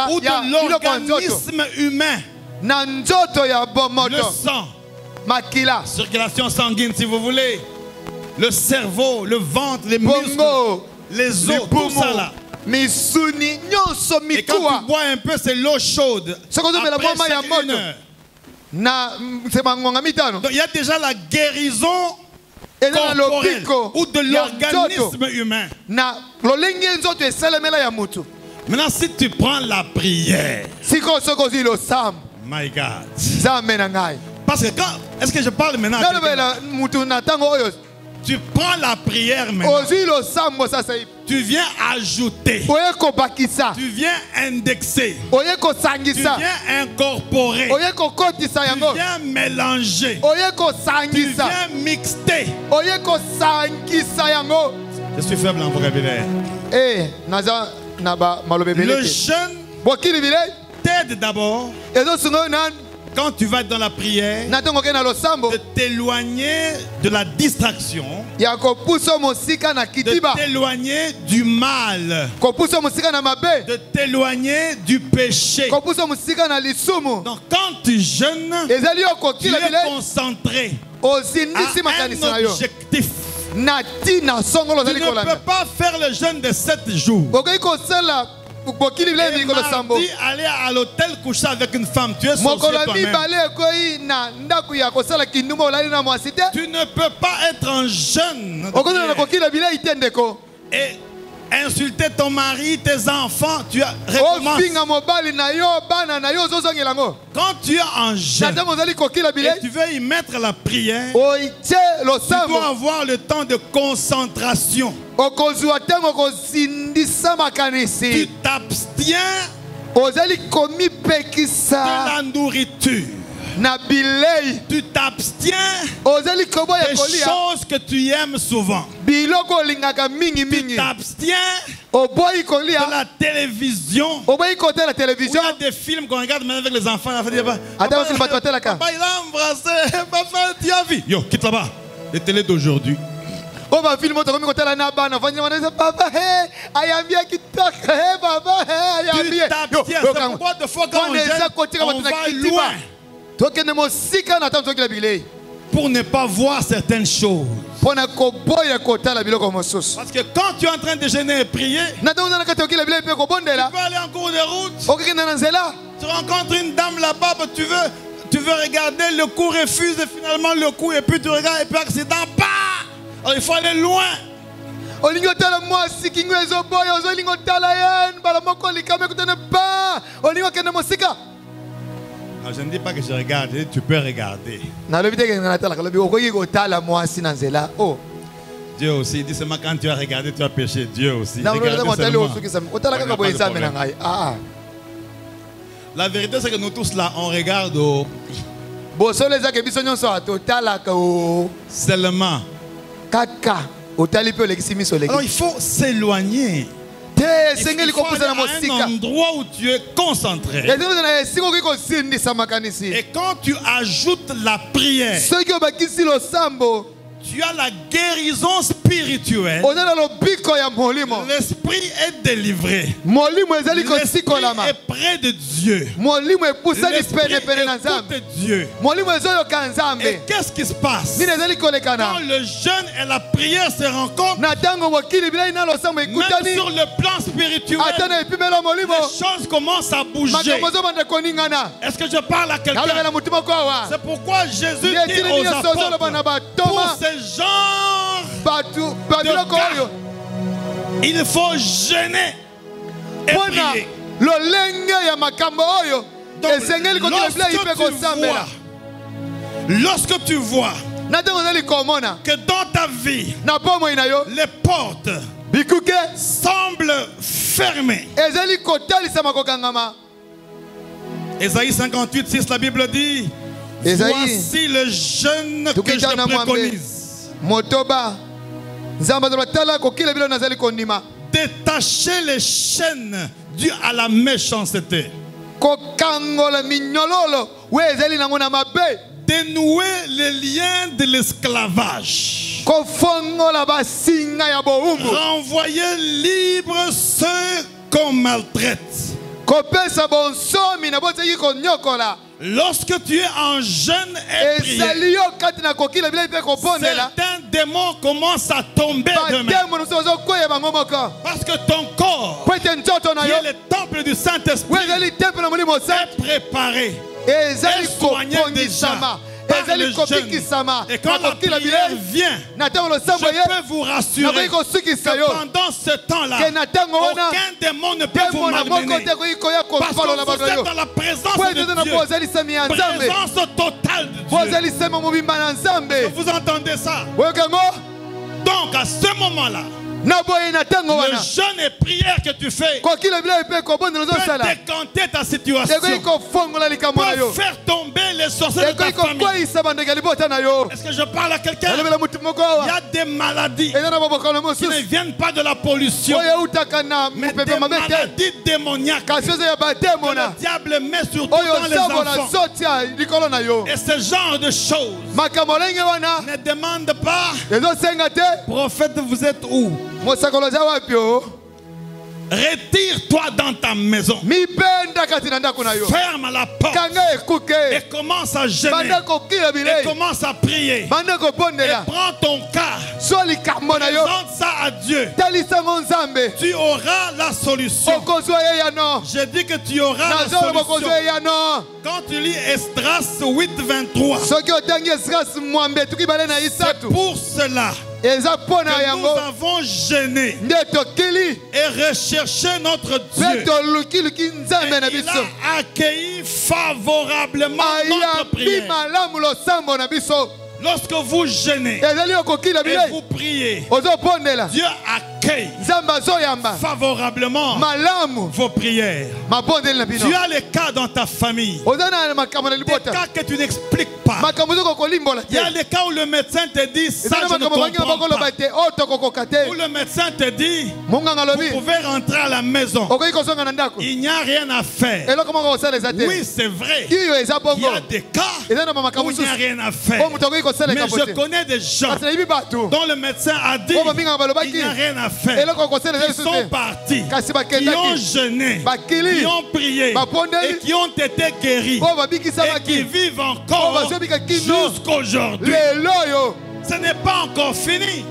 ou de l'organisme humain. Le sang, circulation sanguine si vous voulez, le cerveau, le ventre, les muscles, les os, tout ça là. Et quand tu bois un peu, c'est l'eau chaude. Après chaque 1 heure. Donc, il y a déjà la guérison corporelle ou de l'organisme humain. Maintenant, si tu prends la prière, my God. Parce que quand, est-ce que je parle maintenant? Tu prends la prière maintenant. Tu viens ajouter. Tu viens indexer. Tu viens incorporer. Tu viens mélanger. Tu viens mixter. Je suis faible en vocabulaire. Le jeûne t'aide d'abord. Quand tu vas dans la prière, de t'éloigner de la distraction, de t'éloigner du mal, de t'éloigner du péché. Donc quand tu jeûnes, tu es concentré à un objectif. Tu ne peux pas faire le jeûne de 7 jours. Et mardi, aller à l'hôtel coucher avec une femme, tu es sorcier toi-même. Tu ne peux pas être en jeûne et insulter ton mari, tes enfants, tu recommences. Quand tu es en jeûne et tu veux y mettre la prière, tu dois avoir le temps de concentration. Tu t'abstiens de la nourriture. Tu t'abstiens des choses que tu aimes souvent. Tu t'abstiens de la télévision. Il y a des films qu'on regarde maintenant avec les enfants. Papa, il a embrassé. Papa, tu as vu? Yo, quitte là-bas. Les télés d'aujourd'hui. Tu t'abstiens pourquoi de fois quand on va loin pour ne pas voir certaines choses. Parce que quand tu es en train de jeûner et prier, tu peux aller en cours de route, tu rencontres une dame là-bas, tu veux regarder, le coup refuse et finalement le coup, et puis tu regardes et puis accident, alors il faut aller loin. Non, je ne dis pas que je regarde, tu peux regarder. Dieu aussi, dis seulement quand tu as regardé, tu as péché. Dieu aussi. La vérité, c'est que nous tous là, on regarde seulement. Alors il faut s'éloigner. Il faut aller à un endroit où tu es concentré. Et quand tu ajoutes la prière, tu as la guérison spirituelle. L'esprit est délivré. L'esprit est près de Dieu. L'esprit écoute Dieu. Et qu'est-ce qui se passe? Quand le jeûne et la prière se rencontrent, même sur le plan spirituel, les choses commencent à bouger. Est-ce que je parle à quelqu'un? C'est pourquoi Jésus dit aux apôtres, pour ce genre de cas, il faut jeûner et prier. Donc, lorsque tu vois que dans ta vie, les portes semblent fermées. Ésaïe 58, 6, la Bible dit, voici le jeûne que je préconise. Détachez les chaînes dues à la méchanceté. Dénouer les liens de l'esclavage. Renvoyer libre ceux qu'on maltraite. Lorsque tu es en jeûne et prière, certains démons commencent à tomber de main. Parce que ton corps, qui est le temple du Saint-Esprit, est préparé, est soigné déjà par le jeûne. Et quand la prière vient, je peux vous rassurer que pendant ce temps-là, aucun démon ne peut vous malmener. Parce que vous êtes dans la présence de Dieu. Présence totale de Dieu. Vous entendez ça? Donc à ce moment-là, le jeûne et prière que tu fais peut décanter ta situation, peut faire tomber les sorciers de ta famille. Est-ce que je parle à quelqu'un? Il y a des maladies qui ne viennent pas de la pollution, mais des maladies démoniaques que le diable met surtout dans les enfants. Et ce genre de choses ne demande pas, prophète, vous êtes où? Retire-toi dans ta maison. Ferme la porte et commence à jeûner et commence à prier. Et prends ton cas. Présente ça à Dieu. Tu auras la solution. Je dis que tu auras la solution. Quand tu lis Esdras 8:23, c'est pour cela que nous avons jeûné et recherché notre Dieu. Et il a accueilli favorablement notre prière. Lorsque vous jeûnez et vous priez, Dieu accueille favorablement vos prières. Tu as les cas dans ta famille, des cas que tu n'expliques pas. Il y a les cas où le médecin te dit ça je ne comprends pas. Où le médecin te dit vous pouvez rentrer à la maison, il n'y a rien à faire. Oui, c'est vrai, il y a des cas où il n'y a rien à faire. Mais je connais des gens dont le médecin a dit il n'y a rien à faire. Ils sont partis, qui ont jeûné, qui ont prié et qui ont été guéris et qui vivent encore jusqu'aujourd'hui. Ce n'est pas encore fini.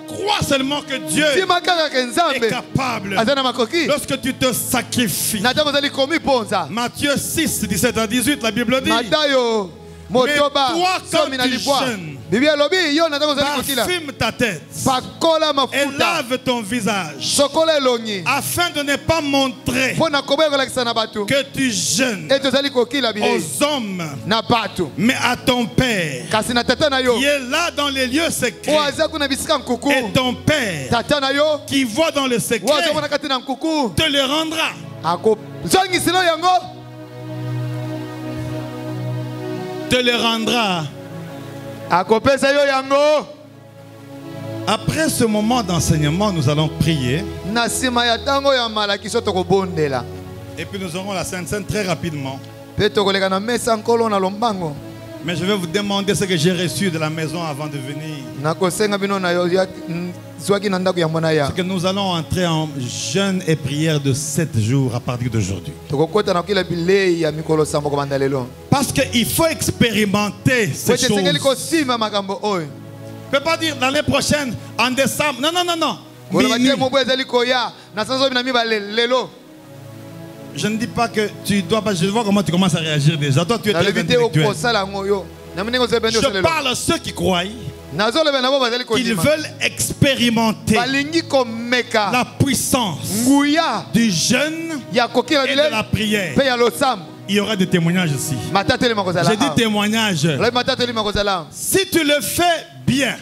Crois seulement que Dieu est capable lorsque tu te sacrifies. Matthieu 6, 17 à 18, la Bible dit, mais toi quand tu jeûnes, parfume ta tête et lave ton visage, afin de ne pas montrer que tu jeûnes aux hommes, mais à ton Père qui est là dans les lieux secrets. Et ton Père qui voit dans le secret te le rendra. Te le rendra. Après ce moment d'enseignement, nous allons prier. Et puis nous aurons la Sainte Seine très rapidement. Mais je vais vous demander ce que j'ai reçu de la maison avant de venir. C'est que nous allons entrer en jeûne et prière de 7 jours à partir d'aujourd'hui. Parce qu'il faut expérimenter ces choses. Je ne peux pas dire l'année prochaine, en décembre. Non, non, non, non. Je ne dis pas que tu dois pas. Je vois comment tu commences à réagir déjà. Toi, tu es très intellectuel. Je parle à ceux qui croient qu'ils veulent expérimenter la puissance du jeûne et de la prière. Il y aura des témoignages ici. J'ai dit témoignages. Si tu le fais bien,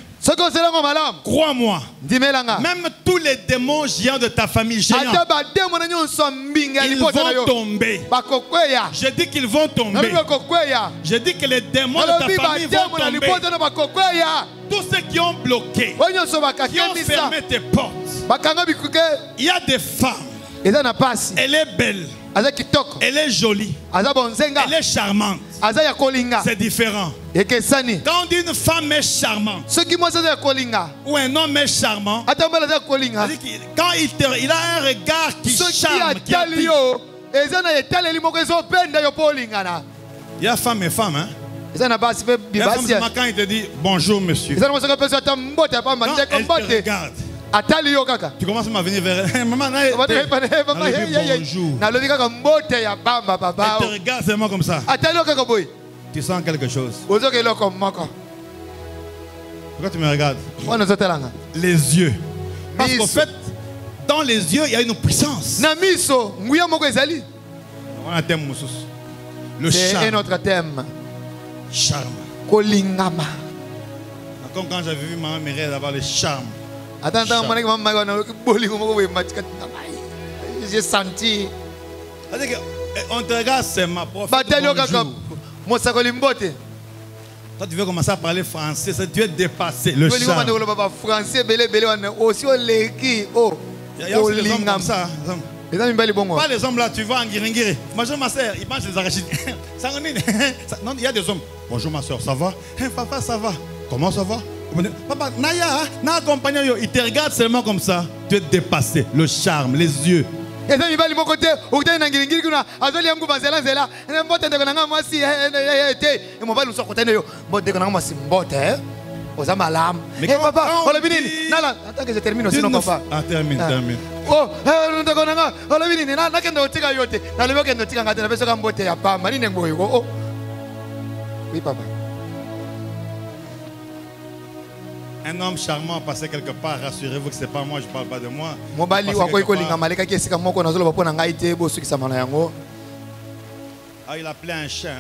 crois-moi, même tous les démons géants de ta famille géants, ils vont tomber. Je dis qu'ils vont tomber. Je dis que les démons de ta famille vont tomber. Tous ceux qui ont bloqué, qui ont fermé tes portes. Il y a des femmes. Elle est belle. Elle est jolie. Elle est charmante. C'est différent. Quand on dit une femme est charmante ou un homme est charmant, quand il a un regard qui charme, qui attire. Il y a femme et femme, hein? Il y a femme quand il te dit bonjour monsieur. Quand elle te regarde, tu commences à venir vers elle. Maman, bonjour. Elle te regarde seulement comme ça. Tu sens quelque chose. Pourquoi tu me regardes? Les yeux. Parce qu'en fait, dans les yeux, il y a une puissance. On a un thème. Le charme. C'est un autre thème. Charme. Comme quand j'avais vu maman Mireille d'avoir le charme. Attends, j'ai senti. On te regarde, c'est ma prophète. Toi, tu veux commencer à parler français, tu es dépassé. Le charme. Il y a aussi les hommes comme ça. Pas les hommes là, tu vois en guiringiri. Bonjour ma soeur, il mange les arachides. Non, il y a des hommes. Bonjour ma soeur, ça va? Papa, ça va? Comment ça va? Papa, Naya, il te regarde seulement comme ça. Tu es dépassé. Le charme, les yeux. Et même attends que je termine aussi, non, papa. Ah, termine. Oui, papa. Un homme charmant passé quelque part, rassurez-vous que ce n'est pas moi, je ne parle pas de moi. Ah, il appelait un chien.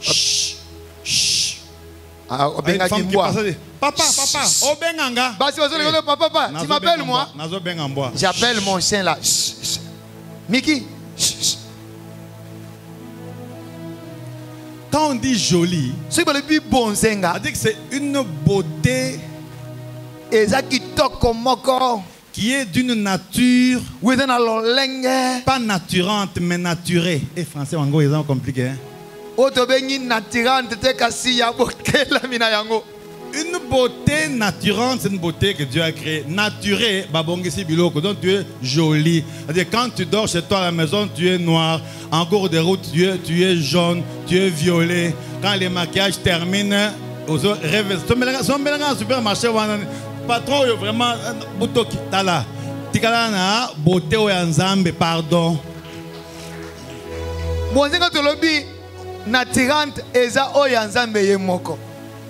Chut, chut. Une femme qui passait, papa, Obenganga. Papa, tu m'appelles moi? J'appelle mon chien là. Mickey. Quand on dit joli, c'est que c'est une beauté qui est d'une nature pas naturante mais naturée. Et français, en gros, ils ont compliqué. Hein? Une beauté naturante, c'est une beauté que Dieu a créée. Naturée, donc tu es joli. C'est-à-dire, quand tu dors chez toi à la maison, tu es noir. En cours de route, tu es jaune, tu es violet. Quand les maquillages terminent, supermarché, patron, vraiment, beauté ou pardon. Naturante, eza oyanzambe yemoko.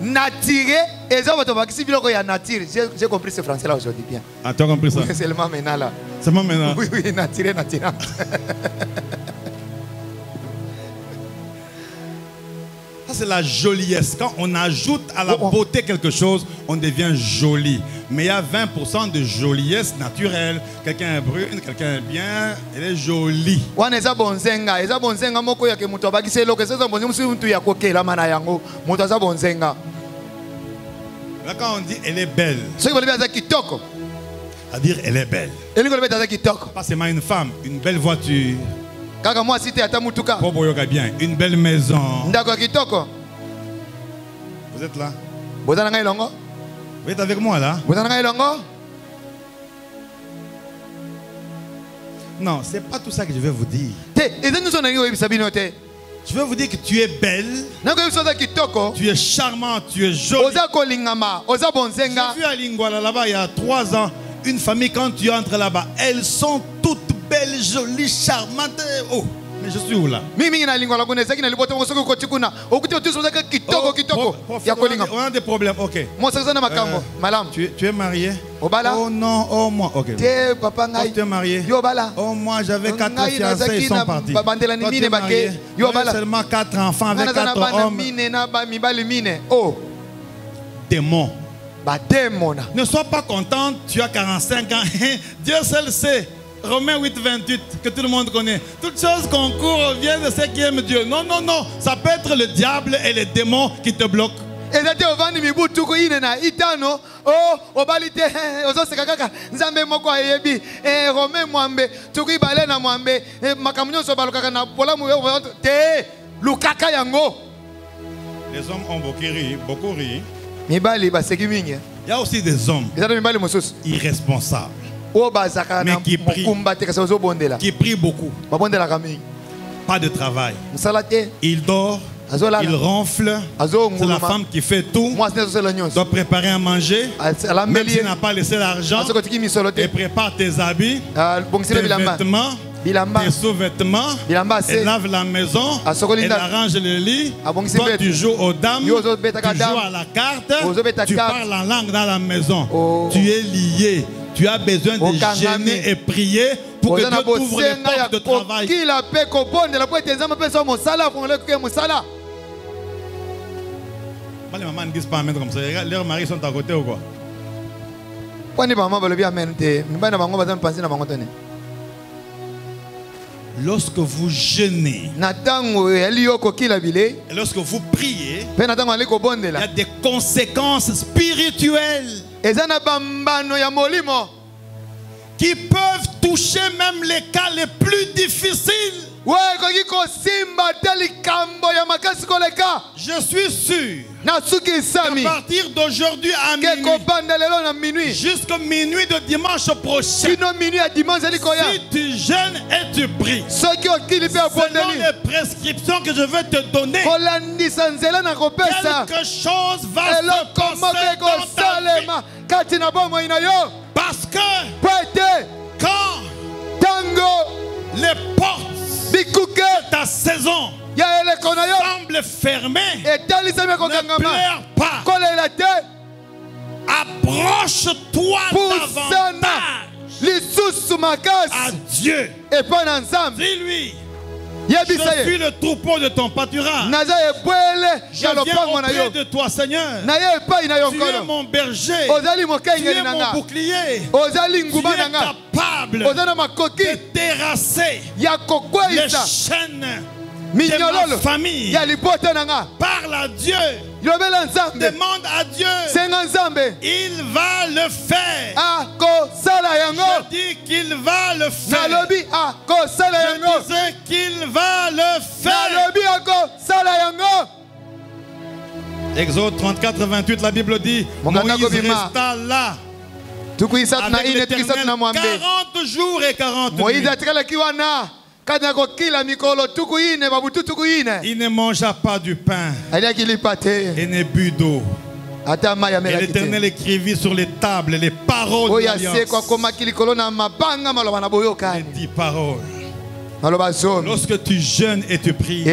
Natiré, eza batobakisi biloko ya nature. J'ai compris ce français là aujourd'hui bien. Ah, tu as compris ça? Oui, c'est seulement maintenant là. Seulement maintenant? Oui, natiré, naturante. Ça c'est la joliesse. Quand on ajoute à la beauté quelque chose, on devient joli. Mais il y a 20% de joliesse naturelle. Quelqu'un est brune, quelqu'un est bien, elle est jolie. Là quand on dit elle est belle, c'est-à-dire elle est belle. Pas seulement une femme, une belle voiture. Bien, une belle maison. Vous êtes là? Vous êtes avec moi là? Non, c'est pas tout ça que je vais vous dire. Je veux vous dire que tu es belle, tu es charmante, tu es jolie. J'ai vu à Lingwala là-bas il y a 3 ans, une famille quand tu entres là-bas, elles sont toutes belles, jolies, charmantes. Oh, mais je suis où là? On a des problèmes, ok. Tu es marié? Oh non, oh moi, ok. Oh, tu es marié? Oh moi j'avais 4 fiancés, ils sont partis. Toi tu es marié? Seulement 4 enfants avec 4 hommes. Oh, démon. Ne sois pas content, tu as 45 ans. Dieu seul sait. Romains 8, 28, que tout le monde connaît. Toutes choses concourent viennent de ceux qui aiment Dieu. Non, non, non. Ça peut être le diable et les démons qui te bloquent. Les hommes ont beaucoup ri. Il y a aussi des hommes irresponsables. Mais qui prie beaucoup. Pas de travail. Il dort, il ronfle. C'est la femme qui fait tout. Doit préparer à manger. Même s'il n'a pas laissé l'argent, elle prépare tes habits, tes vêtements, tes sous-vêtements. Elle lave la maison. Elle arrange le lit. Toi tu joues aux dames. Tu joues à la carte. Tu parles en langue dans la maison. Tu es lié. Tu as besoin de jeûner et prier pour que Dieu t'ouvre les portes de travail. Les mamans ne disent pas amen comme ça. Leurs maris sont à côté ou quoi? Lorsque vous jeûnez et lorsque vous priez, il y a des conséquences spirituelles qui peuvent toucher même les cas les plus difficiles. Je suis sûr qu'à partir d'aujourd'hui à minuit, jusqu'à minuit de dimanche prochain, si tu jeûnes et tu pries, selon les prescriptions que je vais te donner, quelque chose va se passer dans ta vie. Parce que quand les portes de ta saison semblent fermées, ne pleure pas. Approche-toi davantage à Dieu. Dis-lui: je suis le troupeau de ton pâturage. Je viens auprès de toi, Seigneur. Tu es mon berger. Tu es mon bouclier. Tu es capable de terrasser les chaînes de ma famille. Parle à Dieu. Demande à Dieu. Il va le faire. Je dis qu'il va le faire. Je disais qu'il va le faire. Exode 34, 28, la Bible dit: Moïse resta là avec l'Éternel 40 jours et 40 nuits. Il ne mangea pas du pain et ne but d'eau. Et l'Éternel écrivit sur les tables les paroles de l'alliance. Les 10 paroles. Lorsque tu jeûnes et tu pries,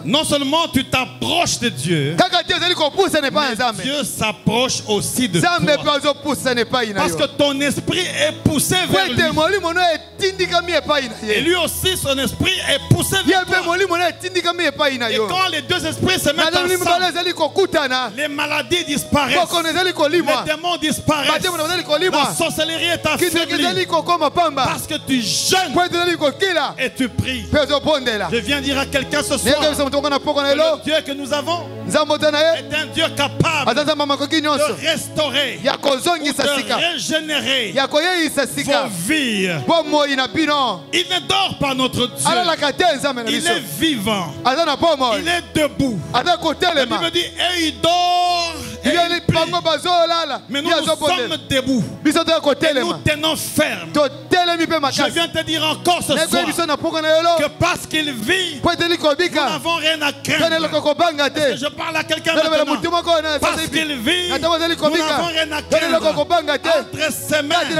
non seulement tu t'approches de Dieu, mais Dieu s'approche aussi de toi. Parce que ton esprit est poussé vers lui. Et lui aussi, son esprit est poussé vers toi. Et quand les deux esprits se mettent ensemble, les maladies disparaissent, les démons disparaissent, la sorcellerie est affaiblie. Parce que tu jeûnes et tu pries. Je viens dire à quelqu'un ce soir que le Dieu que nous avons est un Dieu capable de restaurer, de régénérer vos vies. Il ne dort pas, notre Dieu. Il est vivant. Il est debout. La Bible dit, et il dort. Et il prie. Mais nous sommes debout. Et nous tenons ferme. Je viens te dire encore ce soir que parce qu'il vit, nous n'avons rien à craindre. Je parle à quelqu'un maintenant. Parce qu'il vit, nous n'avons rien à craindre. Entre ses mains, il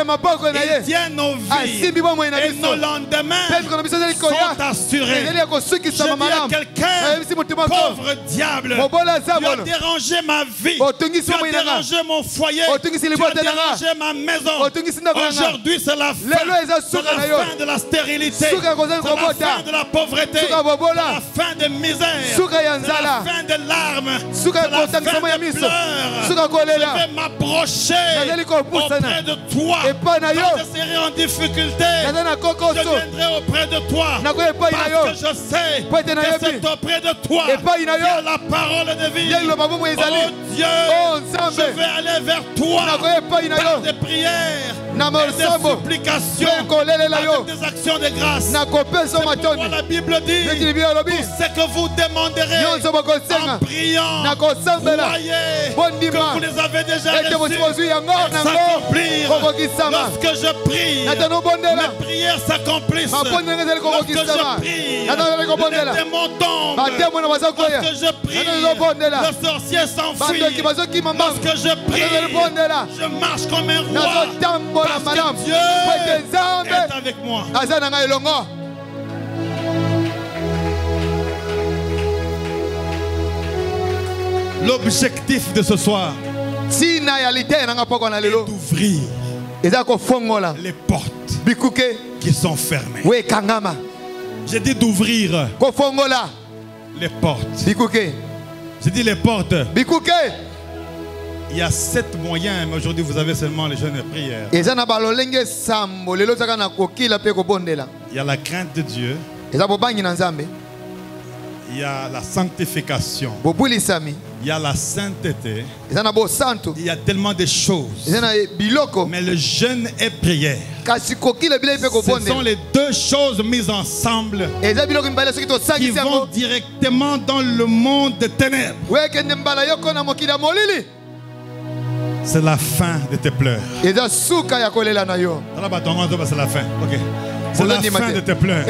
tient nos vies. Et nos lendemains sont assurés. Je dis à quelqu'un, pauvre diable, tu as dérangé ma vie. Tu as dérangé mon foyer. Tu as dérangé ma maison. Aujourd'hui, c'est la fin de la stérilité. C'est la fin de la pauvreté. C'est la fin de misère. C'est la fin de larmes. C'est la fin de pleurs. Je vais m'approcher auprès de toi. Quand je serai en difficulté, je viendrai auprès de toi. Parce que je sais que c'est auprès de toi qu'il y a la parole de vie. Oh Dieu, je vais aller vers toi par des prières, des supplications, avec des actions de grâce. C'est pourquoi la Bible dit, tout ce que vous demanderez en priant, croyez que vous les avez déjà reçus et s'accomplir. Lorsque je prie, mes prières s'accomplissent. Lorsque je prie, les démons tombent. Lorsque je prie, le sorcier s'enfuit. Lorsque je prie, je marche comme un roi. Parce que Dieu est avec moi. L'objectif de ce soir est d'ouvrir les portes qui sont fermées. J'ai dit d'ouvrir les portes. J'ai dit les portes. Il y a 7 moyens, mais aujourd'hui vous avez seulement les jeûnes de prière. Il y a la crainte de Dieu. Il y a la sanctification. Il y a la sainteté. Il y a tellement de choses. Mais le jeûne et prière, ce sont les deux choses mises ensemble qui vont directement dans le monde des ténèbres. C'est la fin de tes pleurs. C'est la fin. C'est la fin de tes pleurs.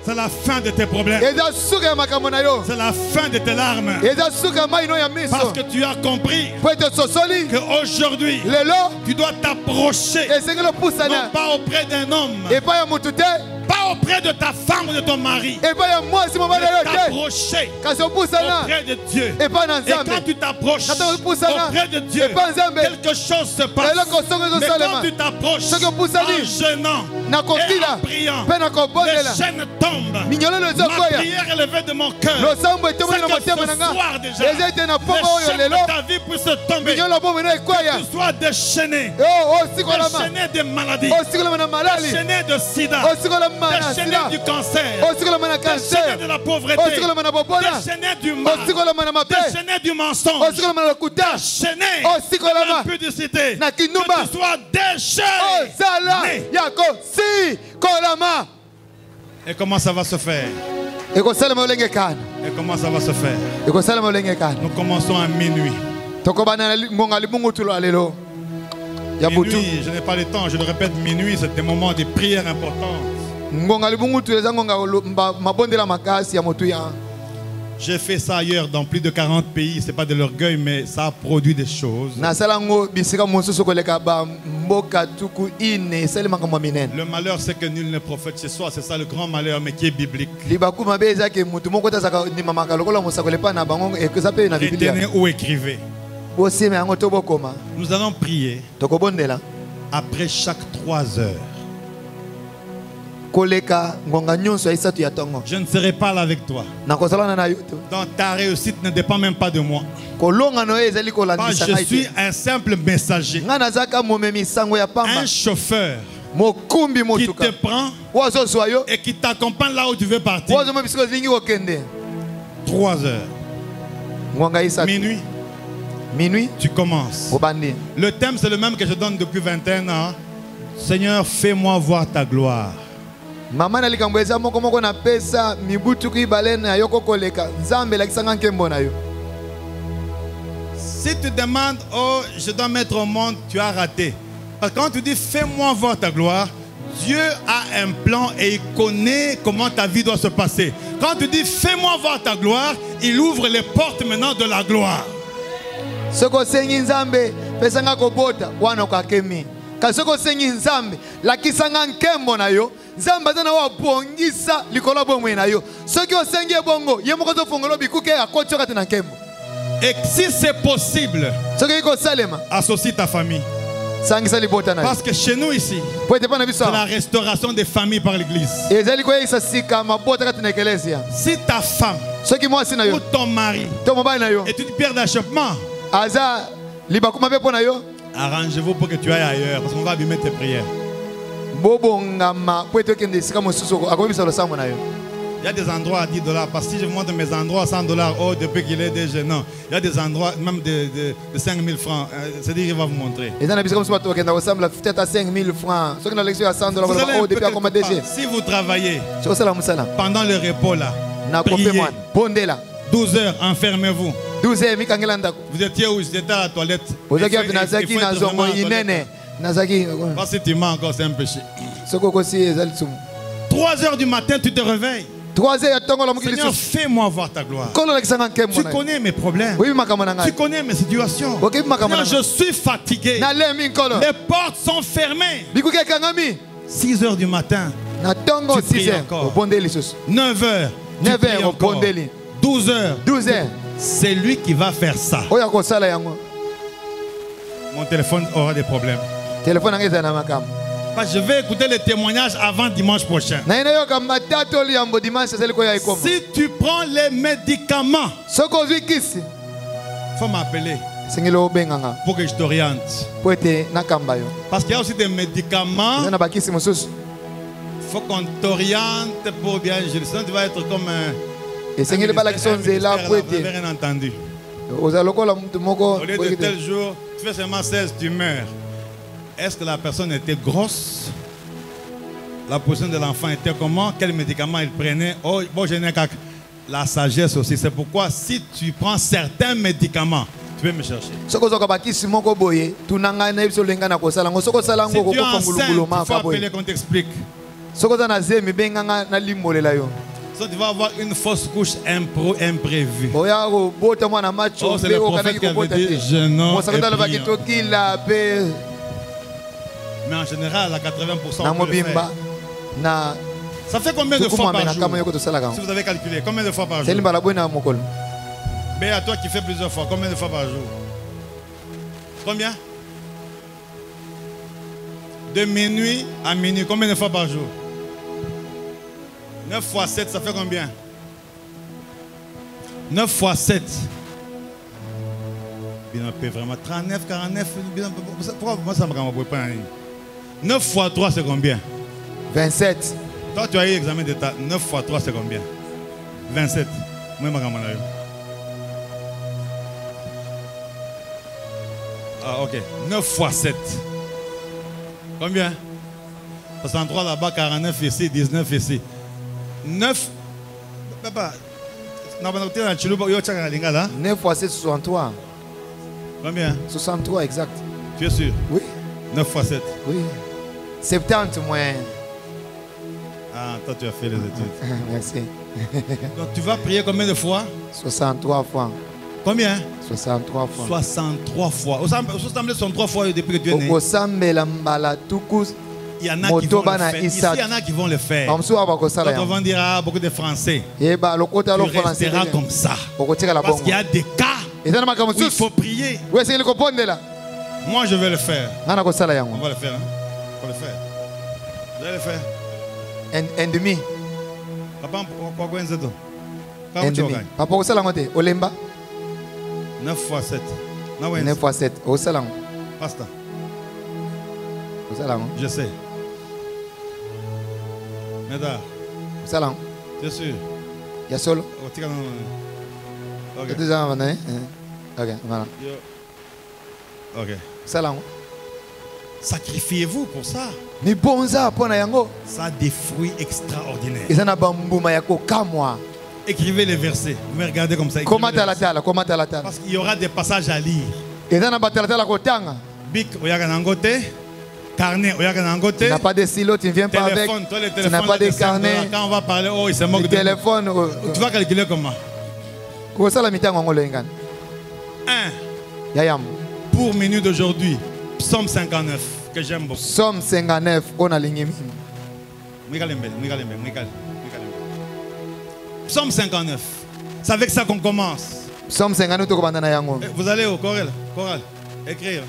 C'est la fin de tes problèmes. C'est la fin de tes larmes. Parce que tu as compris qu'aujourd'hui, tu dois t'approcher, non pas auprès d'un homme, pas auprès de ta femme ou de ton mari, mais t'approcher auprès de Dieu. Et quand tu t'approches auprès de Dieu, quelque chose se passe. Mais quand tu t'approches en jeûnant et en priant, les chaînes tombent. Ma prière est levée de mon cœur. C'est que ce soir déjà, les chaînes de ta vie puissent tomber. Que tu sois déchaîné. Déchaîné de maladies. Déchaîné de sida. Déchaîné du cancer. Déchaîné de la pauvreté. Déchaîné du mal. Déchaîné du mensonge. Déchaîné de l'impudicité. Que tu sois déchaîné. Et comment ça va se faire? Et comment ça va se faire? Nous commençons à minuit. Minuit, je n'ai pas le temps, je le répète, minuit, c'est des moments de prière importants. J'ai fait ça ailleurs dans plus de 40 pays, c'est pas de l'orgueil, mais ça a produit des choses. Le malheur, c'est que nul ne prophète chez soi, c'est ça le grand malheur, mais qui est biblique. Retenez ou écrivez. Nous allons prier après chaque 3 heures. Je ne serai pas là avec toi. Donc ta réussite ne dépend même pas de moi. Je suis un simple messager. Un chauffeur qui te prend et qui t'accompagne là où tu veux partir. 3 heures. Minuit. Minuit. Tu commences. Le thème c'est le même que je donne depuis 21 ans. Seigneur, fais-moi voir ta gloire. Si tu demandes, oh, je dois mettre au monde, tu as raté. Parce que quand tu dis, fais-moi voir ta gloire, Dieu a un plan et il connaît comment ta vie doit se passer. Quand tu dis, fais-moi voir ta gloire, il ouvre les portes maintenant de la gloire. Et si c'est possible, associe ta famille. Parce que chez nous ici, c'est la restauration des familles par l'église. Si ta femme ou ton mari est une pierre d'achoppement, arrangez-vous pour que tu ailles ailleurs, parce qu'on va abîmer tes prières. Il y a des endroits à $10, parce que si je vous montre mes endroits à $100, oh, depuis qu'il est déjà, non. Il y a des endroits même de 5 000 francs. C'est-à-dire qu'il va vous montrer. Si vous travaillez pendant le repos là, priez. 12 heures, enfermez-vous. Vous étiez où? J'étais à la toilette. Parce que tu mens encore, c'est un péché. 3 heures du matin, tu te réveilles. Seigneur, fais-moi voir ta gloire. Tu connais mes problèmes. Tu connais mes situations. Seigneur, je suis fatigué. Les portes sont fermées. 6 heures du matin, tu pries encore. 9 heures, tu pries encore. 12 heures, c'est lui qui va faire ça. Mon téléphone aura des problèmes. Je vais écouter les témoignages avant dimanche prochain. Si tu prends les médicaments, il faut m'appeler pour que je t'oriente. Parce qu'il y a aussi des médicaments. Il faut qu'on t'oriente pour bien gérer. Sinon tu vas être comme un rien entendu. Au lieu de tel jour, tu fais seulement 16, tu meurs. Est-ce que la personne était grosse? La position de l'enfant était comment? Quel médicament il prenait? Oh, bon, je n'ai qu'à la sagesse aussi. C'est pourquoi si tu prends certains médicaments, tu peux me chercher. Si tu es enceinte, il faut appeler qu'on t'explique. Sinon, tu vas avoir une fausse couche imprévue. Oh, c'est le prophète qui avait dit jeûnons et prions. Mais en général, à 80%, on peut le faire. Ça fait combien de fois par jour? Si vous avez calculé, combien de fois par jour? Mais à toi qui fais plusieurs fois, combien de fois par jour? Combien? De minuit à minuit, combien de fois par jour? 9 fois 7, ça fait combien? 9 fois 7. Bien, on peut vraiment 39, 49. Pourquoi moi ça me rend pas 9 fois 3, c'est combien? 27. Toi, tu as eu l'examen d'état. 9 fois 3, c'est combien? 27. Moi, je m'en ai. Ah, ok. 9 fois 7. Combien? 63 là-bas, 49 ici, 19 ici. 9. Papa. 9 fois 7, 63. Combien? 63, exact. Tu es sûr? Oui. 9 fois 7. Oui. 70 moins. Ah, toi tu as fait les études. Merci. Donc tu vas prier combien de fois? 63 fois. Combien? 63 fois. 63 fois. Au Sambe 63 fois depuis que tu es né. Il y en a qui vont le faire. Ici, il y en a qui vont le faire. Quand on va dire à beaucoup de Français, tu resteras comme ça. Parce qu'il y a des cas où il faut prier. Moi, je vais le faire. On va le faire. Hein? On va le faire. Vous allez le faire. Un demi. Papa, pourquoi est-ce que un demi. Papa, où est-ce Olemba 9 fois 7. 9 fois 7. Où est-ce Pasta. Je sais. Médard. Où est-ce Tu es sûr? Il y a solo. Ok, voilà. Ok. Salam. Sacrifiez-vous pour ça. Ça a des fruits extraordinaires. Écrivez les versets. Vous me regardez comme ça. Parce qu'il y aura des passages à lire. Bic, carnet, tu n'as pas de stylo, tu ne viens pas avec. Tu n'as pas de carnet. Quand on va parler, oh, il se moque de téléphone. Tu vas calculer comment? 1. Pour minute d'aujourd'hui, Psaume 59, que j'aime beaucoup. Psaume 59, on a ligné. Psaume 59. C'est avec ça qu'on commence. Psaume 59, vous allez au choral, écrire.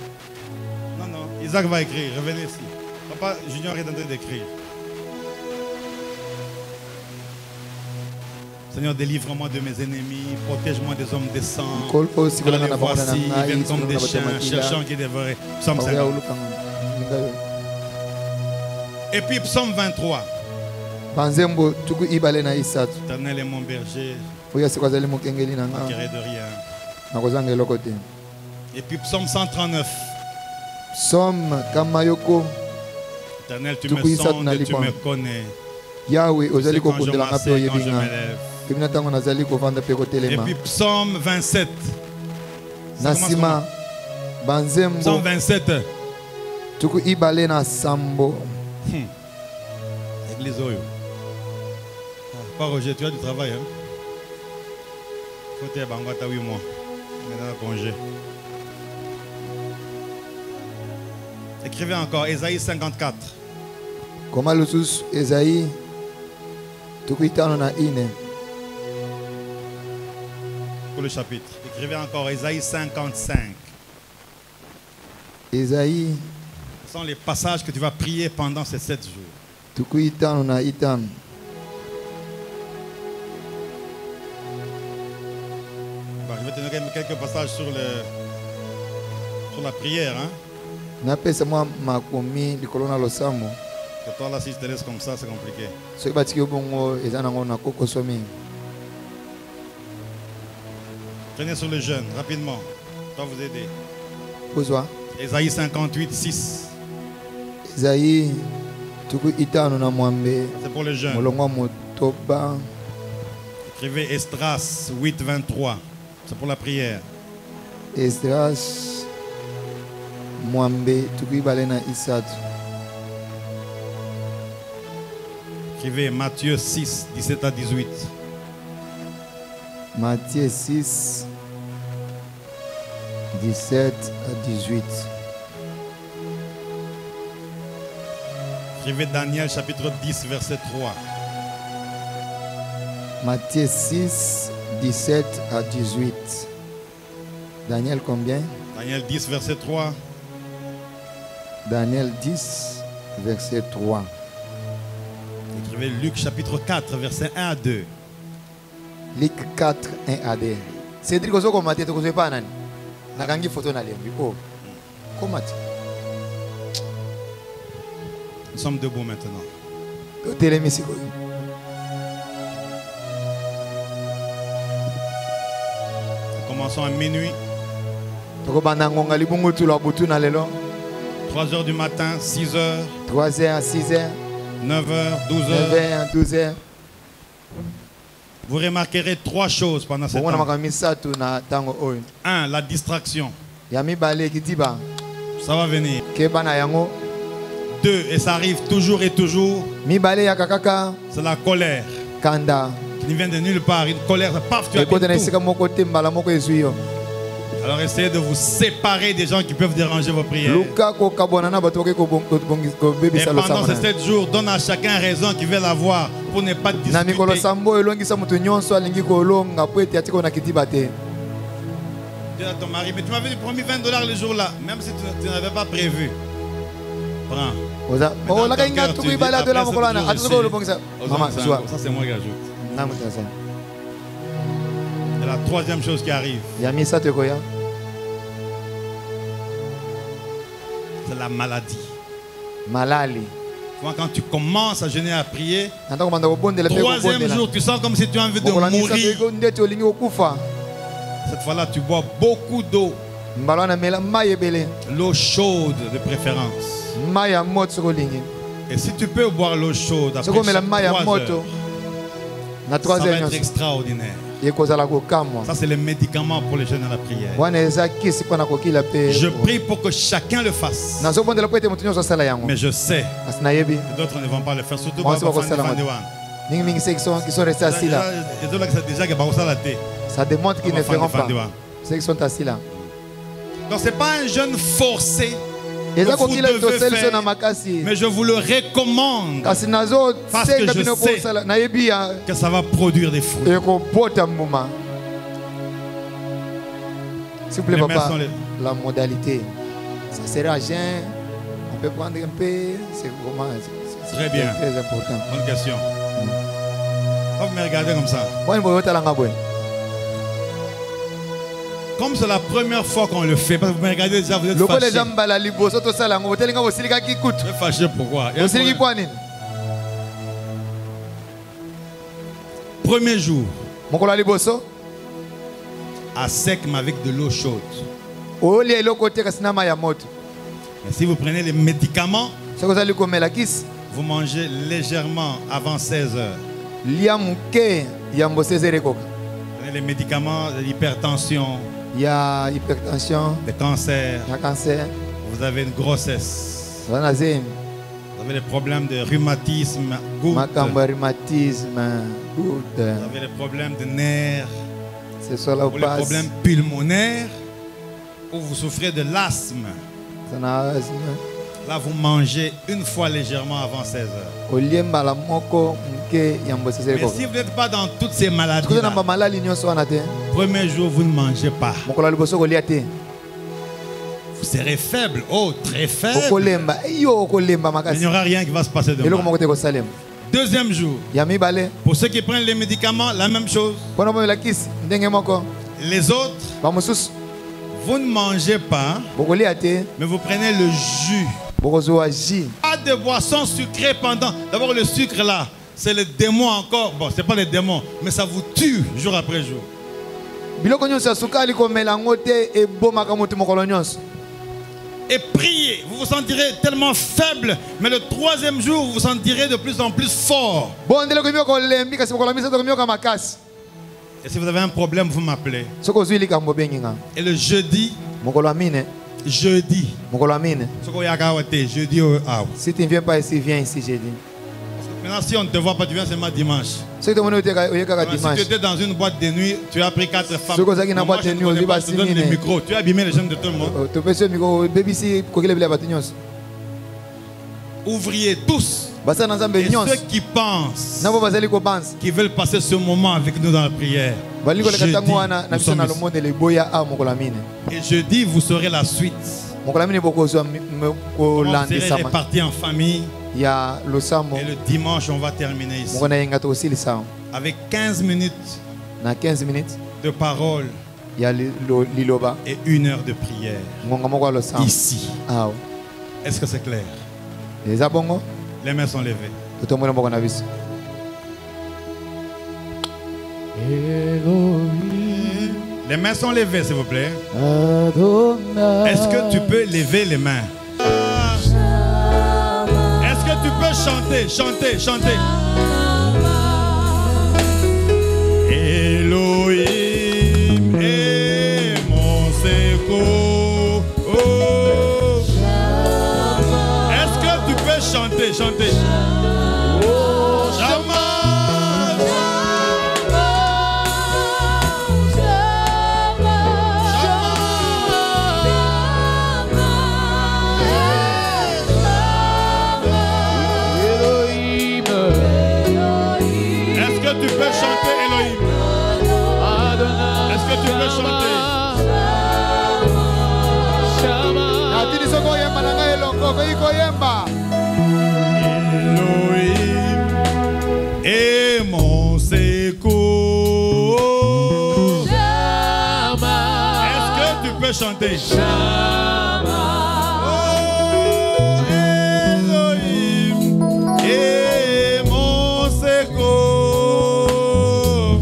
Non, Isaac va écrire. Revenez ici. Papa Junior est en train d'écrire. Seigneur, délivre-moi de mes ennemis, protège-moi des hommes décents. Allez, voici, ils viennent comme des chiens, cherchant qui dévoraient. Psaume 50. Et puis Psaume 23. Éternel est mon berger, je ne manquerai de rien. Et puis Psaume 139. Éternel, tu me sondes et tu me connais. Yahweh, quand je m'élève. Et puis Psaume 27. Psaume 27. Église Oyo. Pas Roger, tu as du travail. Hein? Faut que tu aies 8 mois. Maintenant, congé. Écrivez encore Ésaïe 54. Comment le sous Ésaïe pour le chapitre. Écrivez encore Ésaïe 55. Ésaïe. Ce sont les passages que tu vas prier pendant ces 7 jours. Bah, je vais te donner quelques passages sur la prière. Hein? Que toi là, si je te laisse comme ça, c'est compliqué. Prenez sur le jeûne, rapidement. Je vais vous aider. Ésaïe 58, 6. Ésaïe, c'est pour le jeûne. Écrivez Esdras 8, 23. C'est pour la prière. Esdras, Mwambe, Tukuibalena Isad. Écrivez Matthieu 6, 17 à 18. Matthieu 6, 17 à 18. Écrivez Daniel chapitre 10, verset 3. Matthieu 6, 17 à 18. Daniel combien? Daniel 10, verset 3. Daniel 10, verset 3. Écrivez Luc chapitre 4, verset 1 à 2. Luc 4, 1 à 2. Cédric, vous avez commenté, vous n'avez pas nani. Nakangi photo na lembi. Oh, comment? Nous sommes debout maintenant. Commençons à minuit. 3h du matin, 6h. 3h, 6h. 9h, 12h. 9h, 12h. Vous remarquerez 3 choses pendant ce temps. 1. La distraction. Ça va venir. 2. Et ça arrive toujours et toujours. C'est la colère. Qui vient de nulle part. Une colère, paf, tu as tout. Alors essayez de vous séparer des gens qui peuvent déranger vos prières. Et pendant ces 7 jours, donne à chacun raison qu'il veut l'avoir pour ne pas discuter. Dis à ton mari, mais tu m'avais promis $20 le jour là, même si tu n'avais pas prévu. Prends. Ça c'est moi qui ajoute. C'est la 3e chose qui arrive. C'est la maladie. Quand tu commences à jeûner et à prier, 3e jour, tu sens comme si tu as envie de mourir. Cette fois-là, tu bois beaucoup d'eau. L'eau chaude de préférence. Et si tu peux boire l'eau chaude après 3 heures, ça va être extraordinaire. Ça, c'est le médicament pour les jeunes à la prière. Je prie pour que chacun le fasse. Mais je sais que d'autres ne vont pas le faire, surtout pour ça démontre qu'ils ne feront pas. Ceux qui sont assis là. Donc ce n'est pas un jeûne forcé que vous devez faire, mais je vous le recommande parce que je sais que ça va produire des fruits. S'il vous plaît, papa, la modalité, ça sera jeûne, on peut prendre un peu, c'est vraiment très bien. Très important. Bonne question. Vous me regardez comme ça. Comme c'est la première fois qu'on le fait, parce que vous me regardez déjà, vous êtes fâché. Vous êtes fâché pourquoi? Premier jour, à sec mais avec de l'eau chaude. Et si vous prenez les médicaments, vous mangez légèrement avant 16 heures. Prenez les médicaments de l'hypertension. Il y a hypertension, le cancer, vous avez une grossesse, vous avez des problèmes de rhumatisme, vous avez des problèmes de nerfs, ou les problèmes pulmonaires, ou vous souffrez de l'asthme. Là, vous mangez une fois légèrement avant 16 heures. Mais si vous n'êtes pas dans toutes ces maladies, premier jour, vous ne mangez pas. Vous serez faible, oh, très faible. Il n'y aura rien qui va se passer demain. Deuxième jour, pour ceux qui prennent les médicaments, la même chose. Les autres, vous ne mangez pas, mais vous prenez le jus. Pas de boisson sucrée pendant. D'abord, le sucre là, c'est le démon encore. Bon, c'est pas le démon, mais ça vous tue jour après jour. Et priez, vous vous sentirez tellement faible, mais le troisième jour, vous vous sentirez de plus en plus fort. Et si vous avez un problème, vous m'appelez. Et le jeudi, jeudi. Si tu ne viens pas ici, viens ici jeudi. Maintenant, si on ne te voit pas, tu viens seulement dimanche. Si tu étais dans une boîte de nuit, tu as pris 4 femmes. Moi, je te donne le micro. Tu as abîmé les jeunes de tout le monde. Ouvriers tous. Et ceux qui pensent, qui veulent passer ce moment avec nous dans la prière. Et jeudi, vous saurez la suite. Vous serez répartis en famille. Et le dimanche, on va terminer ici. Avec 15 minutes de parole et 1 heure de prière. Ici. Est-ce que c'est clair? Les mains sont levées. Les mains sont levées, s'il vous plaît. Est-ce que tu peux lever les mains? Est-ce que tu peux chanter? Elohim est mon secours. Est-ce que tu peux chanter? Elohim est mon secours. Est-ce que tu peux chanter? Elohim est mon secours.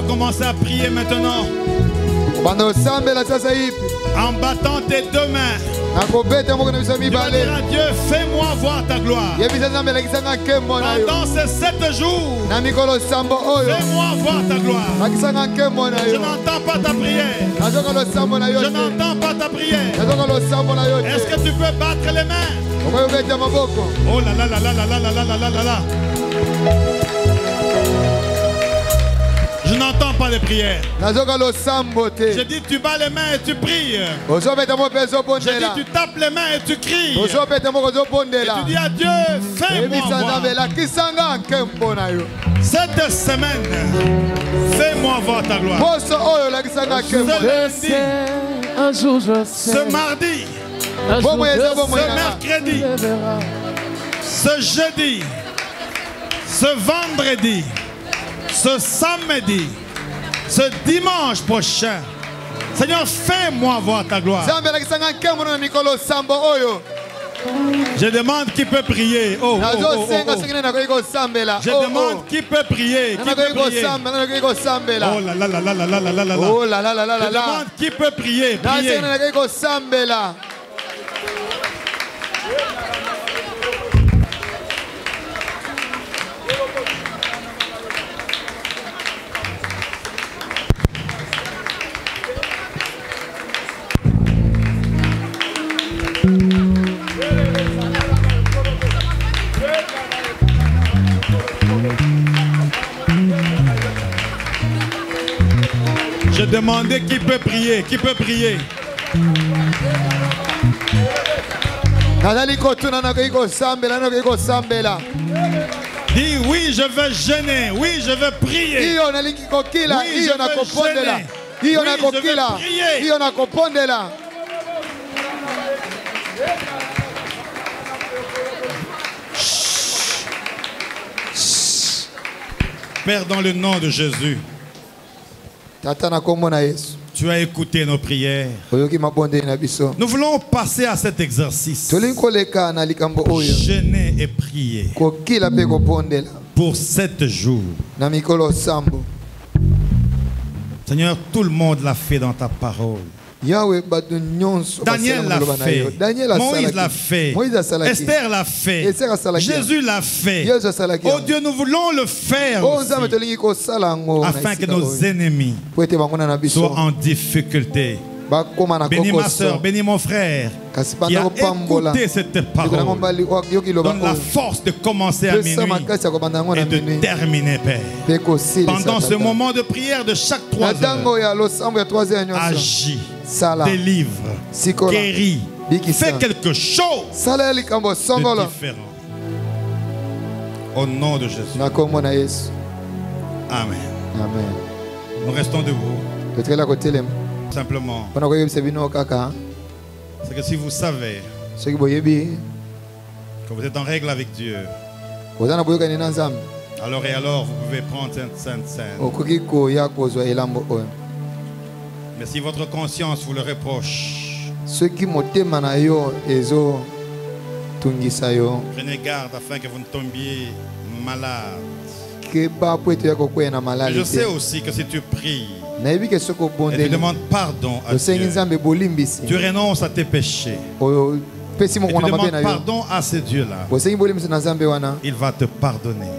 Commencer à prier maintenant. En battant tes deux mains. Dieu, fais-moi voir ta gloire. Pendant ces 7 jours, fais-moi voir ta gloire. Je n'entends pas ta prière. Je n'entends pas ta prière. Est-ce que tu peux battre les mains? Oh là là là là là là là là là là là. Je n'entends pas les prières. Je dis tu bats les mains et tu pries. Je dis tu tapes les mains et tu cries. Et tu dis à Dieu, fais-moi voir. Cette semaine, fais-moi voir ta gloire. Ce mardi, ce mercredi, ce jeudi, ce vendredi, ce samedi, ce dimanche prochain. Seigneur, fais-moi voir ta gloire. Je demande qui peut prier. Oh, oh, oh, oh, oh. Je demande qui peut prier. Qui peut prier. Oh là là là là là là là là là. Oh là là là là là. Je demande qui peut prier. Prier. Je demandais qui peut prier, qui peut prier. Dis oui, je veux jeûner, oui, je veux prier. Oui, je veux jeûner. Oui, je veux prier. Père, dans le nom de Jésus, tu as écouté nos prières. Nous voulons passer à cet exercice. Jeûner et prier pour 7 jours. Seigneur, tout le monde l'a fait dans ta parole. Daniel l'a fait, Moïse l'a fait, Esther l'a fait, Jésus l'a fait. Oh Dieu, nous voulons le faire aussi, afin que nos ennemis soient en difficulté. Bénis ma soeur, bénis mon frère qui a écouté cette parole. Donne la force de commencer à minuit et de terminer, Père. Pendant ce moment de prière de chaque 3 heures, agis, délivre, guéris, fais quelque chose de différent. Au nom de Jésus. Amen. Nous restons debout. Simplement, c'est que si vous savez que vous êtes en règle avec Dieu, alors et alors vous pouvez prendre cette sainte scène. Mais si votre conscience vous le reproche, prenez garde afin que vous ne tombiez malade. Et je sais aussi que si tu pries et tu demandes pardon à Dieu, tu renonces à tes péchés et tu demandes pardon à ce Dieu-là, il va te pardonner,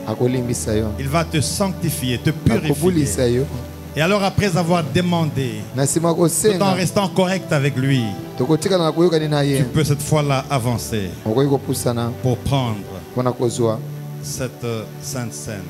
il va te sanctifier, te purifier Et alors après avoir demandé, tout en restant correct avec lui, tu peux cette fois-là avancer pour prendre cette sainte scène.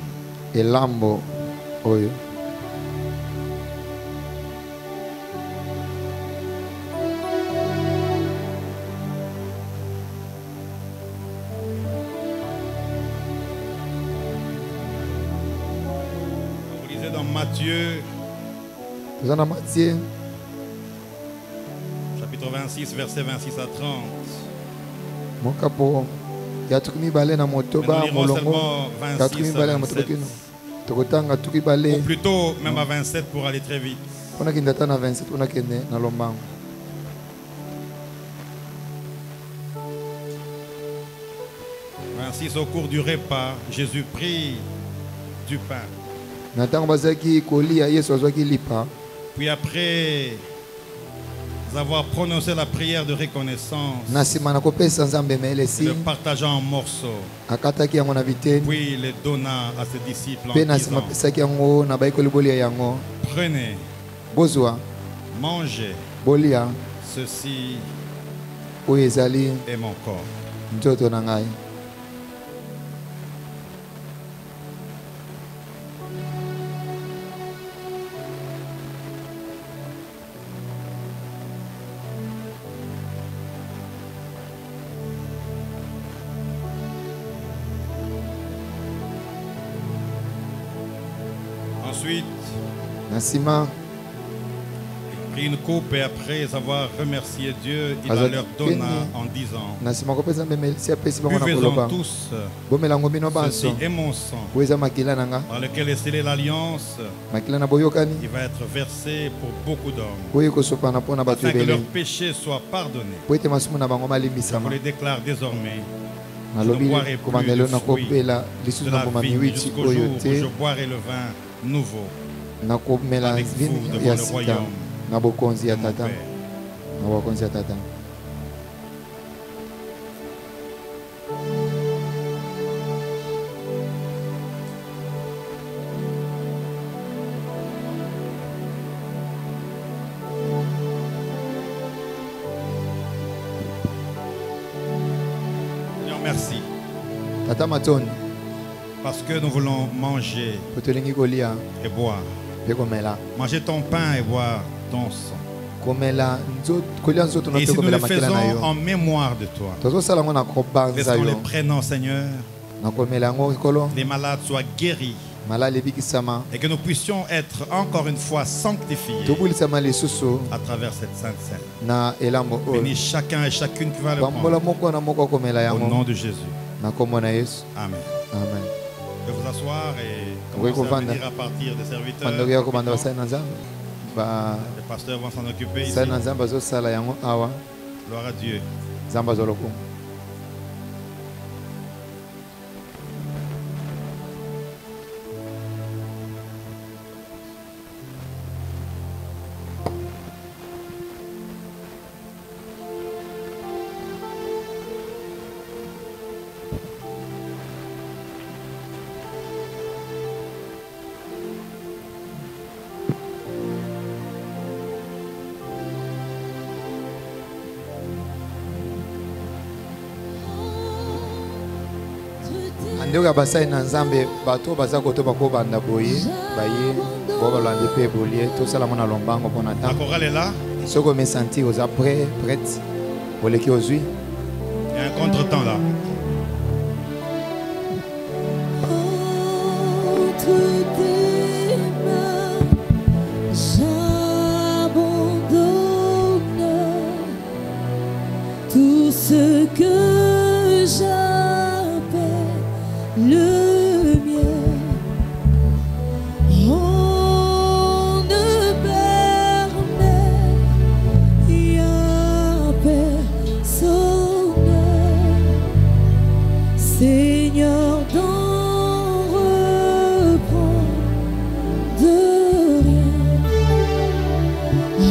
Matthieu, chapitre 26, verset 26 à 30. Nous lirons seulement 26 à 27. Ou plutôt même à 27 pour aller très vite. 26, au cours du repas, Jésus prit du pain. Puis après avoir prononcé la prière de reconnaissance, le partageant en morceaux, puis le donna à ses disciples en disant, prenez, mangez, ceci est mon corps. Ensuite, il prit une coupe et après avoir remercié Dieu, il la leur donna en disant, buvez-en tous, ceci est mon sang, dans lequel est scellée l'alliance, il va être versé pour beaucoup d'hommes, afin que leurs péchés soient pardonnés. Je vous les déclare désormais. Je ne boirai plus le fruit de la vigne jusqu'au jour où je boirai le vin nouveau avec vous devant le royaume de mon Père. Seigneur, merci. Parce que nous voulons manger et boire. Manger ton pain et boire ton sang. Et si nous le faisons en mémoire de toi, laisse-nous les prénoms, Seigneur, les malades soient guéris et que nous puissions être encore une fois sanctifiés à travers cette sainte scène. Bénis chacun et chacune qui va le prendre. Au nom de Jésus. Amen. Amen. Je vais vous asseoir et commencer à venir à partir des serviteurs. Les pasteurs vont s'en occuper ici. Gloire à Dieu. ndeko basai na nzambe bato baza koto bakobanda boye baye bobalandi pe bolie to sala mona lombango pona ta soko me sentir aux après prête oleki ozui. Il y a un contretemps là. Tout ce que j'appelle le mien, on ne permet à personne, Seigneur, d'en reprendre de rien.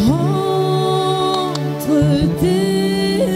Entre tes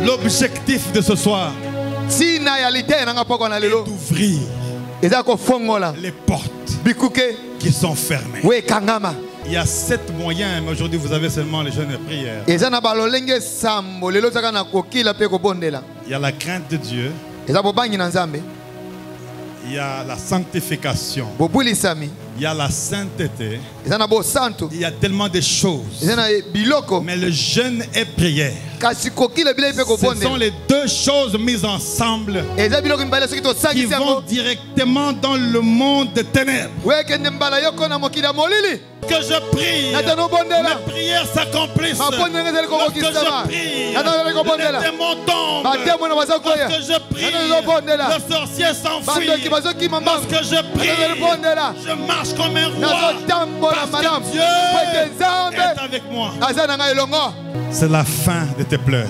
L'objectif de ce soir est d'ouvrir les portes qui sont fermées. Il y a 7 moyens, mais aujourd'hui vous avez seulement les jeunes de prière. Il y a la crainte de Dieu. Il y a la sanctification. Il y a la sainteté. Il y a tellement de choses. Mais le jeûne et prière, ce sont les 2 choses mises ensemble qui vont directement dans le monde des ténèbres. Que je prie, mes prières s'accomplissent. Lorsque je prie, les démons tombent. Lorsque je prie, le sorcier s'enfuit. Lorsque je prie, je marche comme un roi. Parce que Dieu est avec moi. C'est la fin de tes pleurs.